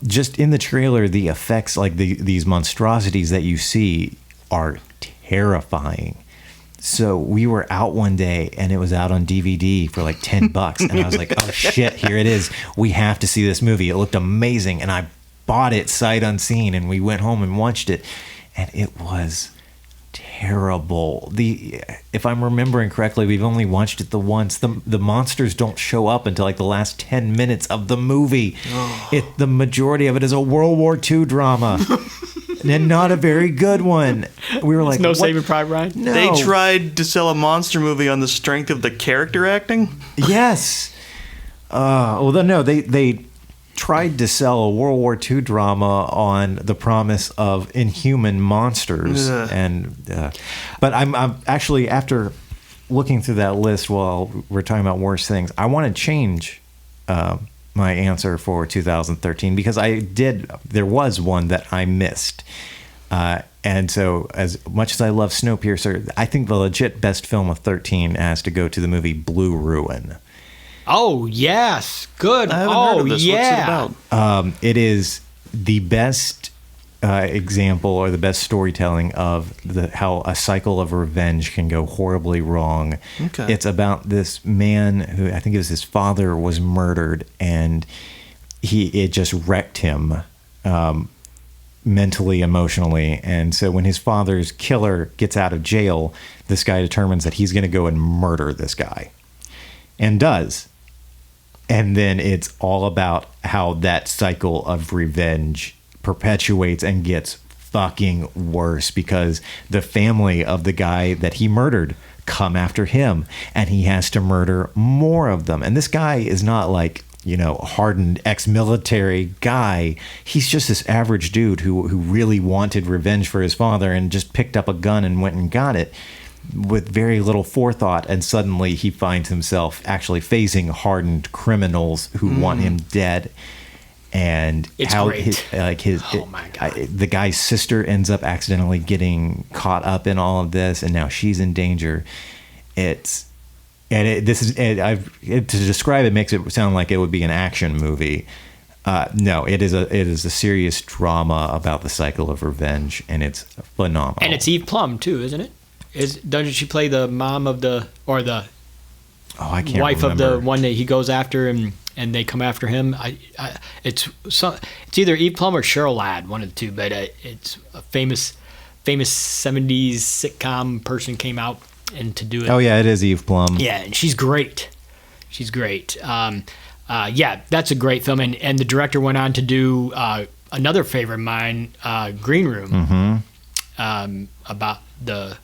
Just in the trailer, the effects, like these monstrosities that you see, are terrifying. So we were out one day, and it was out on DVD for like $10, and I was like, "Oh shit, here it is! We have to see this movie." It looked amazing, and I bought it sight unseen, and we went home and watched it, and it was terrible. If I'm remembering correctly, we've only watched it the once. The monsters don't show up until like the last 10 minutes of the movie. The majority of it is a World War II drama. And not a very good one. We were like, No what? Saving Private Ryan? No. They tried to sell a monster movie on the strength of the character acting. Yes. They tried to sell a World War II drama on the promise of inhuman monsters. Ugh. But I'm actually, after looking through that list while we're talking about worse things, I want to change my answer for 2013 because there was one that I missed. And so as much as I love Snowpiercer, I think the legit best film of 13 has to go to the movie Blue Ruin. Oh, yes. Good. I haven't oh, heard of this. yeah. What's it about? It is the best example or the best storytelling of how a cycle of revenge can go horribly wrong. Okay. It's about this man who, I think it was his father, was murdered, and it just wrecked him mentally, emotionally. And so when his father's killer gets out of jail, this guy determines that he's going to go and murder this guy, and does. And then it's all about how that cycle of revenge perpetuates and gets fucking worse because the family of the guy that he murdered come after him, and he has to murder more of them. And this guy is not like, hardened ex-military guy. He's just this average dude who really wanted revenge for his father and just picked up a gun and went and got it. with very little forethought, and suddenly he finds himself actually facing hardened criminals who want him dead. And It's how great. Oh my God. the guy's sister ends up accidentally getting caught up in all of this, and now she's in danger. To describe it makes it sound like it would be an action movie. No, it is a serious drama about the cycle of revenge, and it's phenomenal. And it's Eve Plum too, isn't it? Doesn't she play the mom of the I can't wife remember. of the one that he goes after, and they come after him? It's either Eve Plum or Cheryl Ladd, one of the two. But it's a famous 70s sitcom person came out and to do it. Oh yeah, it is Eve Plum. Yeah, and she's great. She's great. Yeah, that's a great film. And the director went on to do another favorite of mine, Green Room, about the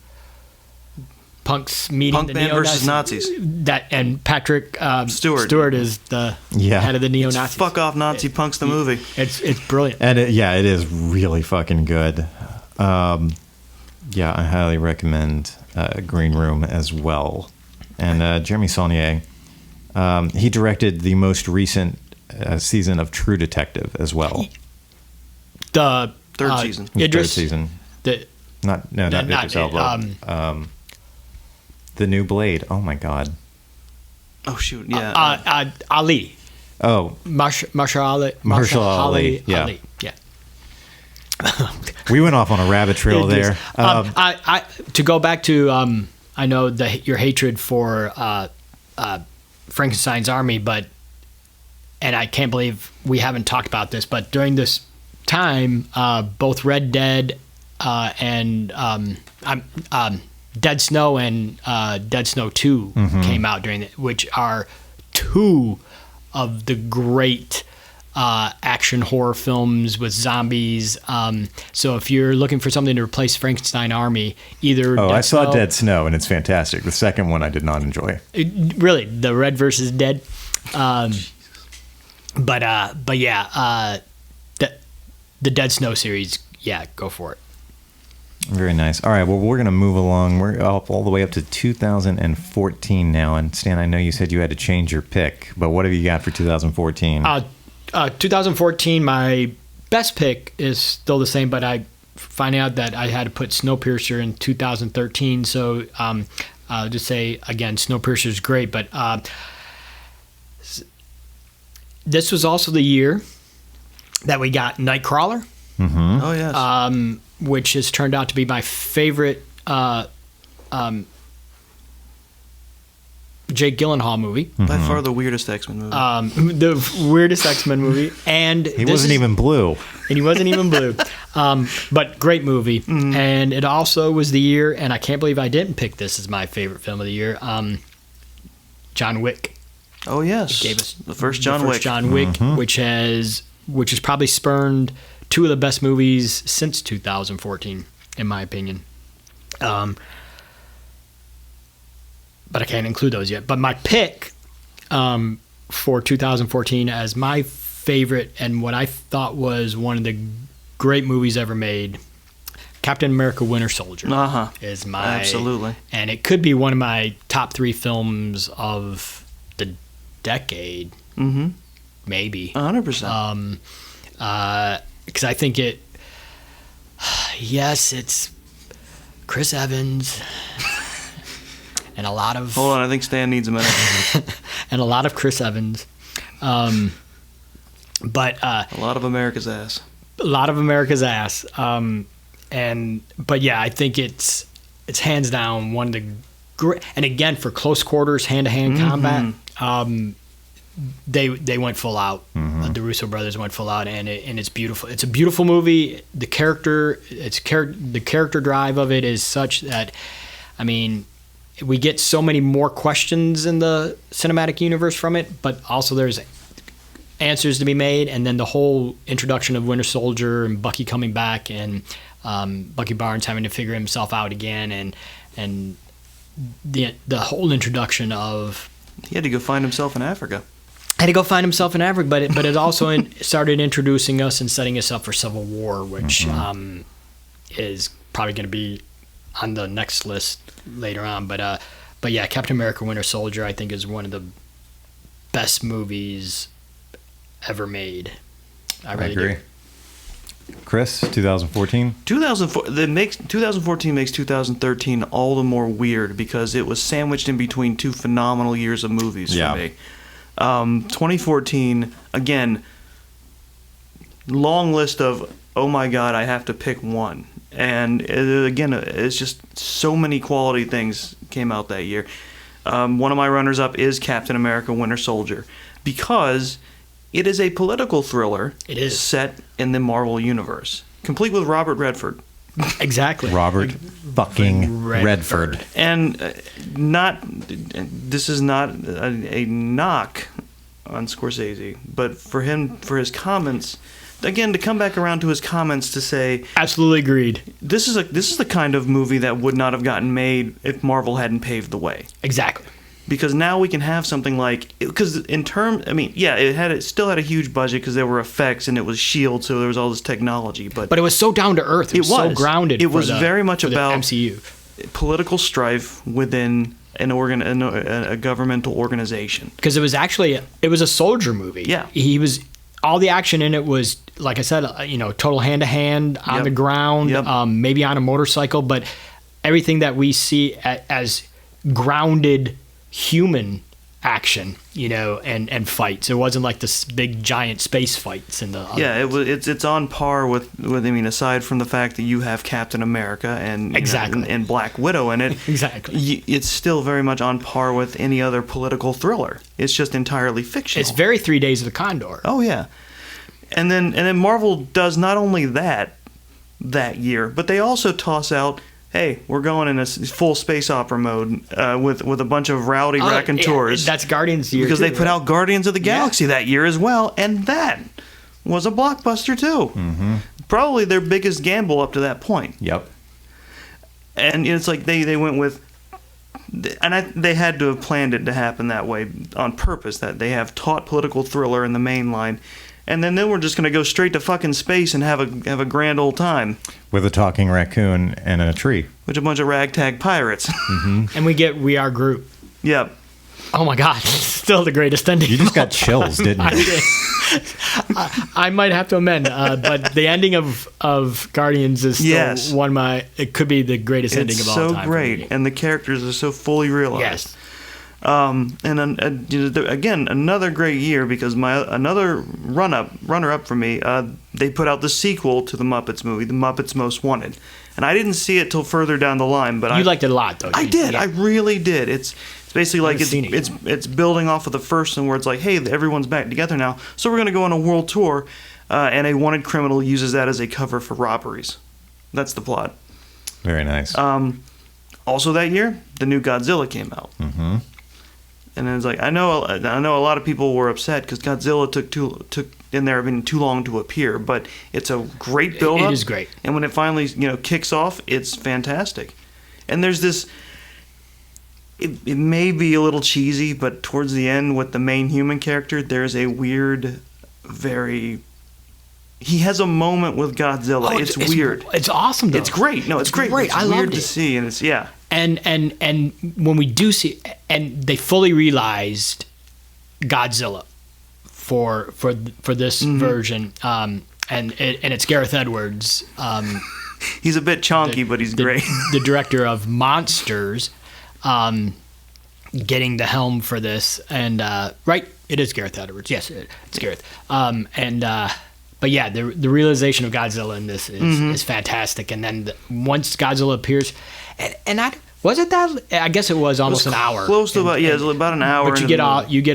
punks meeting Punk the band versus neo-Nazis. Nazis. And Patrick Stewart. Stewart is the head of the neo-Nazis. Fuck off, Nazi punks, the movie. It's brilliant. And it is really fucking good. Yeah, I highly recommend Green Room as well. And Jeremy Saulnier, he directed the most recent season of True Detective as well. The Third season. Idris, Third season. The, Not Idris Elba. The New Blade. Oh my God. Oh shoot, yeah. Ali. Oh, Marshall Ali. Marshall Ali, yeah. Yeah. we went off on a rabbit trail there. I to go back to I know your hatred for Frankenstein's Army, and I can't believe we haven't talked about this, but during this time, both Red Dead and Dead Snow and Dead Snow 2 came out during it, which are two of the great action horror films with zombies. So if you're looking for something to replace Frankenstein Army, either I saw Snow, Dead Snow, and it's fantastic. The second one I did not enjoy. Really, the Red versus Dead. But yeah, the Dead Snow series, yeah, go for it. Very nice. All right, well, we're going to move along. We're all the way up to 2014 now. And Stan, I know you said you had to change your pick, but what have you got for 2014? 2014, my best pick is still the same, but I find out that I had to put Snowpiercer in 2013. So I'll just say, again, Snowpiercer is great, but this was also the year that we got Nightcrawler. Oh yes. Which has turned out to be my favorite Jake Gyllenhaal movie. By far the weirdest X-Men movie. The weirdest X-Men movie. And he wasn't even blue. And he wasn't even blue. But great movie. And it also was the year, and I can't believe I didn't pick this as my favorite film of the year, John Wick. Oh yes. Gave us the first John Wick. John Wick, which has probably spurned two of the best movies since 2014, in my opinion. But I can't include those yet. But my pick for 2014 as my favorite and what I thought was one of the great movies ever made, Captain America: Winter Soldier, is my absolutely, and it could be one of my top 3 films of the decade, maybe 100%. Because I think it's Chris Evans and a lot of. Hold on, I think Stan needs a minute. And a lot of Chris Evans, but a lot of America's ass. A lot of America's ass, but yeah, I think it's hands down one of the great. And again, for close quarters, hand-to-hand combat. They went full out. The Russo brothers went full out, and it's beautiful. It's a beautiful movie. The character drive of it is such that, I mean, we get so many more questions in the cinematic universe from it, but also there's answers to be made. And then the whole introduction of Winter Soldier and Bucky coming back, and Bucky Barnes having to figure himself out again, and the whole introduction of. He had to go find himself in Africa. Had to go find himself in Africa, but it also started introducing us and setting us up for Civil War, which is probably going to be on the next list later on. But yeah, Captain America: Winter Soldier, I think, is one of the best movies ever made. I really agree. do. Chris, 2014. 2014 makes 2013 all the more weird because it was sandwiched in between two phenomenal years of movies Yeah. for me. 2014, again, long list of, oh my god, I have to pick one. And again, it's just so many quality things came out that year. One of my runners-up is Captain America: Winter Soldier because it is a political thriller. It is. Set in the Marvel Universe, complete with Robert Redford. Exactly. Robert fucking Redford. And this is not a knock on Scorsese, but for his comments, again, to come back around to his comments to say, Absolutely agreed. this is the kind of movie that would not have gotten made if Marvel hadn't paved the way. Exactly. Because now we can have something like, because it still had a huge budget because there were effects and it was S.H.I.E.L.D., so there was all this technology, but it was so down to earth. It was so grounded. It was very much for the about MCU. political strife within a governmental organization. Because it was a soldier movie. Yeah. All the action in it was, like I said, total hand to hand on Yep. the ground, Yep. maybe on a motorcycle, but everything that we see as grounded human action, and fights. It wasn't like this big giant space fights in the It's on par with aside from the fact that you have Captain America and Exactly. and Black Widow in it. Exactly. It's still very much on par with any other political thriller. It's just entirely fictional. It's very 3 Days of the Condor. Oh yeah. And then Marvel does not only that year, but they also toss out, hey, we're going in a full space opera mode with a bunch of rowdy raconteurs. That's Guardians year because too, they put out Guardians of the Galaxy that year as well, and that was a blockbuster too. Mm-hmm. Probably their biggest gamble up to that point. Yep. And it's like they went with, and they had to have planned it to happen that way on purpose. That they have taut political thriller in the main line, and then we're just going to go straight to fucking space and have a grand old time With a talking raccoon and a tree. with a bunch of ragtag pirates. And We Are Groot. Yep. Oh my God, still the greatest ending. You just got chills, didn't I you? did. I might have to amend, but the ending of Guardians is still one of my. It could be the greatest ending of all time. It's so great, and the characters are so fully realized. Yes. Again, another great year because another runner-up for me. They put out the sequel to the Muppets movie, The Muppets Most Wanted, and I didn't see it till further down the line. But You liked it a lot, though. I did. Yeah. I really did. It's basically like haven't seen it it's building off of the first one where it's like, hey, everyone's back together now, so we're gonna go on a world tour, and a wanted criminal uses that as a cover for robberies. That's the plot. Very nice. Also that year, the new Godzilla came out. Mm-hmm. And it's like I know a lot of people were upset because Godzilla took in their opinion too long to appear, but it's a great build up. It is great. And when it finally kicks off, it's fantastic. And there's this. It may be a little cheesy, but towards the end with the main human character, there's a weird, he has a moment with Godzilla. Oh, it's weird. It's awesome, though. It's great. No, it's great. It's I weird loved to it. see, and it's And when we do see, and they fully realized Godzilla for this version, and it's Gareth Edwards, he's a bit chonky, but he's great. the director of Monsters, getting the helm for this, and right, it is Gareth Edwards. Yes, it's Gareth. But yeah, the realization of Godzilla in this is fantastic. And then once Godzilla appears, was it that? I guess it was almost an hour. Close to it was about an hour. But you get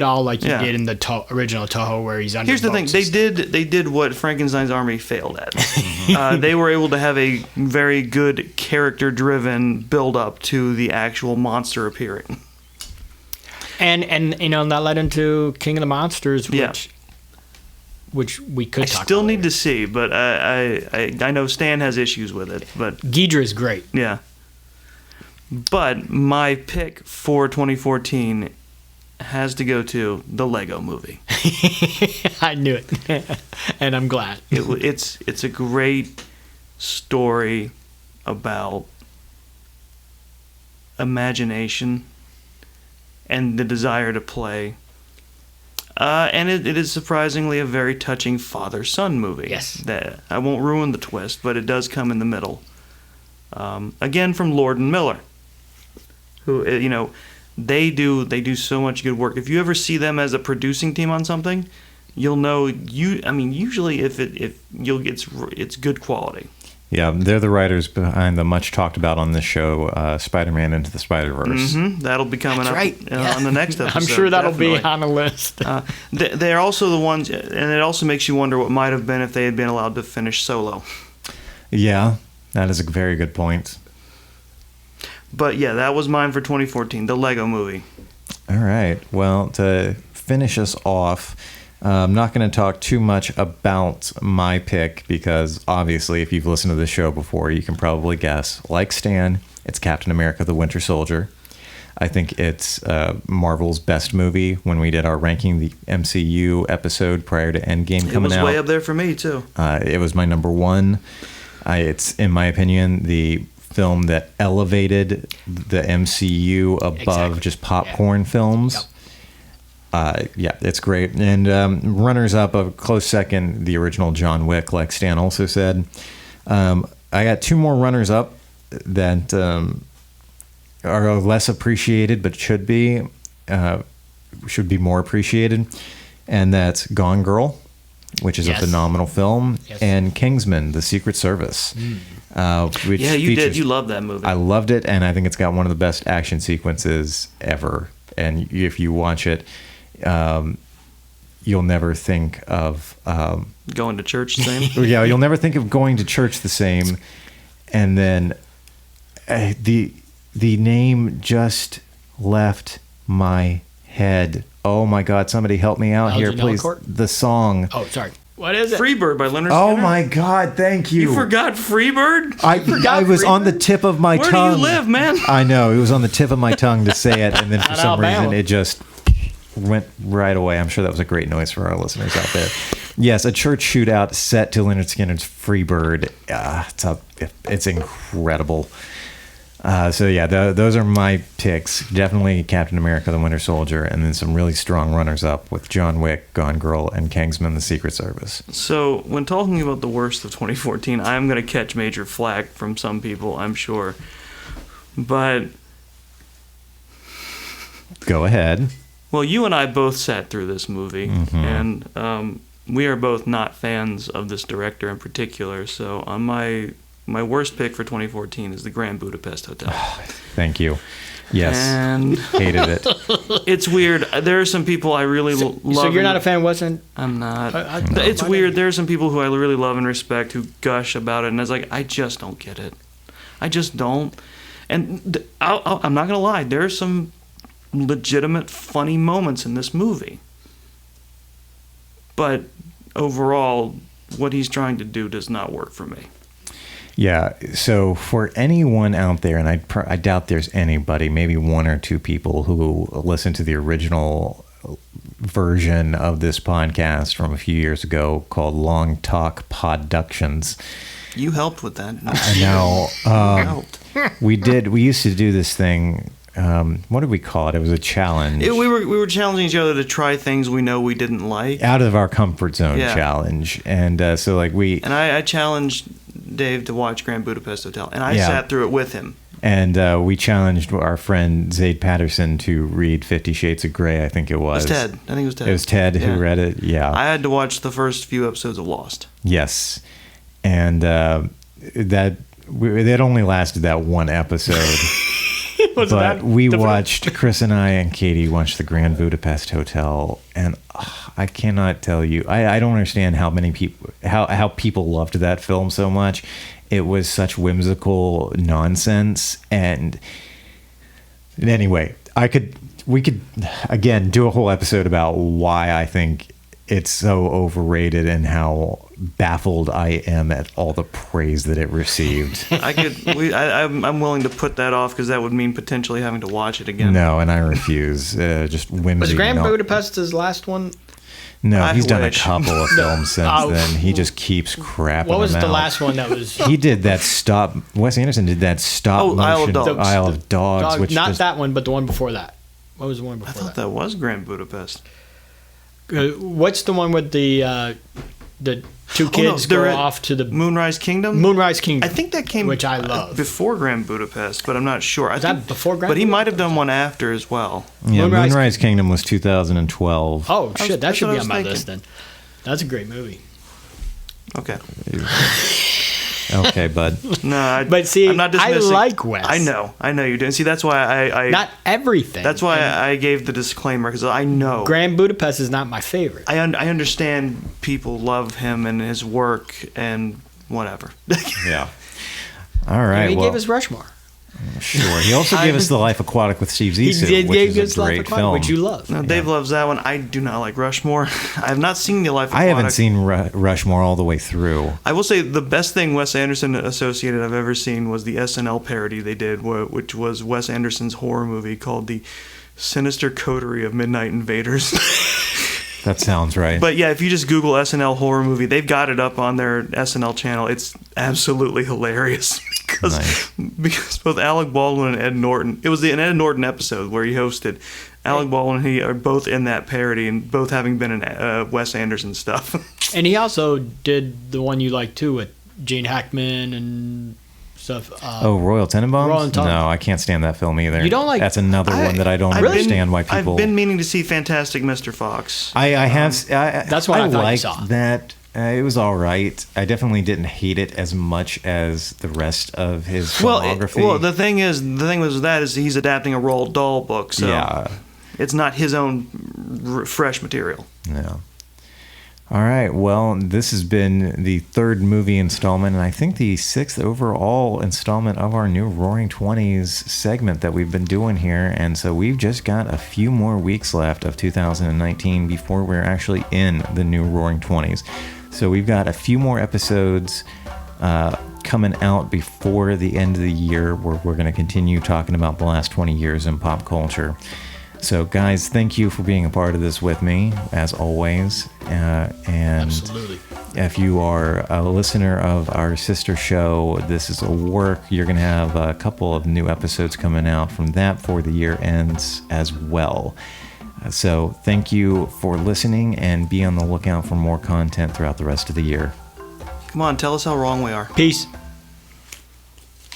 all like you get in the original Toho where he's under. Here's the thing: boats they did what Frankenstein's army failed at. They were able to have a very good character-driven build-up to the actual monster appearing. And that led into King of the Monsters, Yeah. which we could. I talk still about need later. to see, but I know Stan has issues with it. But Ghidra is great. yeah. But my pick for 2014 has to go to the Lego Movie. I knew it, and I'm glad. It's a great story about imagination and the desire to play. And it is surprisingly a very touching father-son movie. Yes. That I won't ruin the twist, but it does come in the middle. Again, from Lord and Miller, who they do so much good work. If you ever see them as a producing team on something, you'll know usually it's good quality. Yeah, they're the writers behind the much talked about on this show, Spider-Man Into the Spider-Verse. That'll be coming That's up right. on the next episode. I'm sure that'll definitely. be on the list. They're also the ones, and it also makes you wonder what might have been if they had been allowed to finish Solo. Yeah, that is a very good point. But yeah, that was mine for 2014, the Lego Movie. All right. Well, to finish us off, I'm not going to talk too much about my pick because obviously if you've listened to the show before, you can probably guess. Like Stan, it's Captain America the Winter Soldier. I think it's Marvel's best movie. When we did our Ranking the MCU episode prior to Endgame coming out. It was way up there for me, too. It was my number one. It's, in my opinion, the film that elevated the MCU above just popcorn films. Yep. Yeah, it's great. And runners up, a close second, the original John Wick, like Stan also said. I got two more runners up that are less appreciated, but should be more appreciated. And that's Gone Girl, which is Yes. a phenomenal film, Yes. and Kingsman: The Secret Service. Which Yeah, you features, did. You loved that movie. I loved it, and I think it's got one of the best action sequences ever. And if you watch it, you'll never think of Going to church, same. yeah, you'll never think of going to church the same. And then the name just left my head. Oh my God! Somebody help me out here, Elgin please. Elcourt? The song. Oh, sorry. What is it? Freebird by Leonard Oh Skinner. my God! Thank you. You forgot Freebird? I was on the tip of my Where tongue. do you live, man? I know it was on the tip of my tongue to say it, and then for Not some Alabama. reason it just went right away. I'm sure that was a great noise for our listeners out there. Yes, a church shootout set to Leonard Skinner's Freebird. It's incredible. So yeah, those are my picks. Definitely Captain America: The Winter Soldier, and then some really strong runners-up with John Wick, Gone Girl, and Kingsman: The Secret Service. So, when talking about the worst of 2014, I'm going to catch major flack from some people, I'm sure. But, Go ahead. well, you and I both sat through this movie, and we are both not fans of this director in particular. So, on my worst pick for 2014 is The Grand Budapest Hotel. Thank you. Yes. And Hated it. it's weird. There are some people I really love. So you're not a fan, wasn't? I'm not. No. It's weird. There are some people who I really love and respect who gush about it, and I was like, I just don't get it. I just don't. And I'm not gonna lie. There are some legitimate funny moments in this movie, but overall, what he's trying to do does not work for me. Yeah. So for anyone out there, and I doubt there's anybody, maybe one or two people who listen to the original version of this podcast from a few years ago called Long Talk Podductions. You helped with that. I know. You helped. We used to do this thing. What did we call it? It was a challenge. We were challenging each other to try things we know we didn't like. Out of our comfort zone Yeah. challenge. And so like we... And I challenged Dave to watch Grand Budapest Hotel, and I Yeah. sat through it with him. And we challenged our friend Zaid Patterson to read 50 Shades of Grey, I think it was. It was Ted. I think it was Ted. It was Ted Yeah. who read it. Yeah. I had to watch the first few episodes of Lost. Yes. And that only lasted that one episode. Was but that we the- watched, Chris and I and Katie watched the Grand Budapest Hotel, and I cannot tell you, I don't understand how many people, how people loved that film so much. It was such whimsical nonsense, and anyway, we could again do a whole episode about why I think it's so overrated and how baffled I am at all the praise that it received. I'm willing to put that off because that would mean potentially having to watch it again. No, and I refuse. Just whimsy. Was Grand no. Budapest his last one? No, I he's done a wish. couple of films since Oh. then. He just keeps crapping What was them the out. last one that was He did that stop. Wes Anderson did that stop Oh, Isle of motion Dogs. Isle of Dogs, Dog- which not just, that one, but the one before that. What was the one I before thought that? that was Grand Budapest. What's the one with the two kids they're go at off to the Moonrise Kingdom. Moonrise Kingdom? I think that came which I love. before Grand Budapest, but I'm not sure. I Is that think, before Grand But he Budapest? might have done one after as well. yeah, Moonrise- Moonrise Kingdom was 2012. Oh shit, that that's should what be I on was my thinking. list then. That's a great movie. Okay. Okay, bud. No, But see, I'm not I dismissing. like Wes. I know you do. And see, that's why I Not everything. that's why And I gave the disclaimer because I know. Grand Budapest is not my favorite. I understand people love him and his work and whatever. Yeah. All right. he well, gave us Rushmore. sure. He also gave us The Life Aquatic with Steve He Zissou, did which give is us a Life great Aquatic, film. which you love. No, Dave loves that one. I do not like Rushmore. I have not seen The Life I haven't Aquatic. seen Rushmore all the way through. I will say the best thing Wes Anderson associated I've ever seen was the SNL parody they did, which was Wes Anderson's horror movie called The Sinister Coterie of Midnight Invaders. That sounds right. But yeah, if you just Google SNL horror movie, they've got it up on their SNL channel. It's absolutely hilarious because both Alec Baldwin and Ed Norton. It was an Ed Norton episode where he hosted. Alec Baldwin and he are both in that parody, and both having been in Wes Anderson stuff. And he also did the one you like too with Gene Hackman and stuff. Oh, Royal Tenenbaums? Royal Tenenbaums. No, I can't stand that film either. You don't like- That's another one that I don't I've been- understand why people. I've been meaning to see Fantastic Mr. Fox. I have. That's what I thought you liked saw. that. It was all right. I definitely didn't hate it as much as the rest of his filmography. Well, the thing was that is he's adapting a Roald Dahl book, so yeah. it's not his own fresh material. Yeah. All right. Well, this has been the third movie installment, and I think the sixth overall installment of our new Roaring Twenties segment that we've been doing here. And so we've just got a few more weeks left of 2019 before we're actually in the new Roaring Twenties. So we've got a few more episodes coming out before the end of the year where we're going to continue talking about the last 20 years in pop culture. So, guys, thank you for being a part of this with me, as always. And Absolutely. if you are a listener of our sister show, This Is a Work, you're going to have a couple of new episodes coming out from that before the year ends as well. So, thank you for listening, and be on the lookout for more content throughout the rest of the year. Come on, tell us how wrong we are. Peace.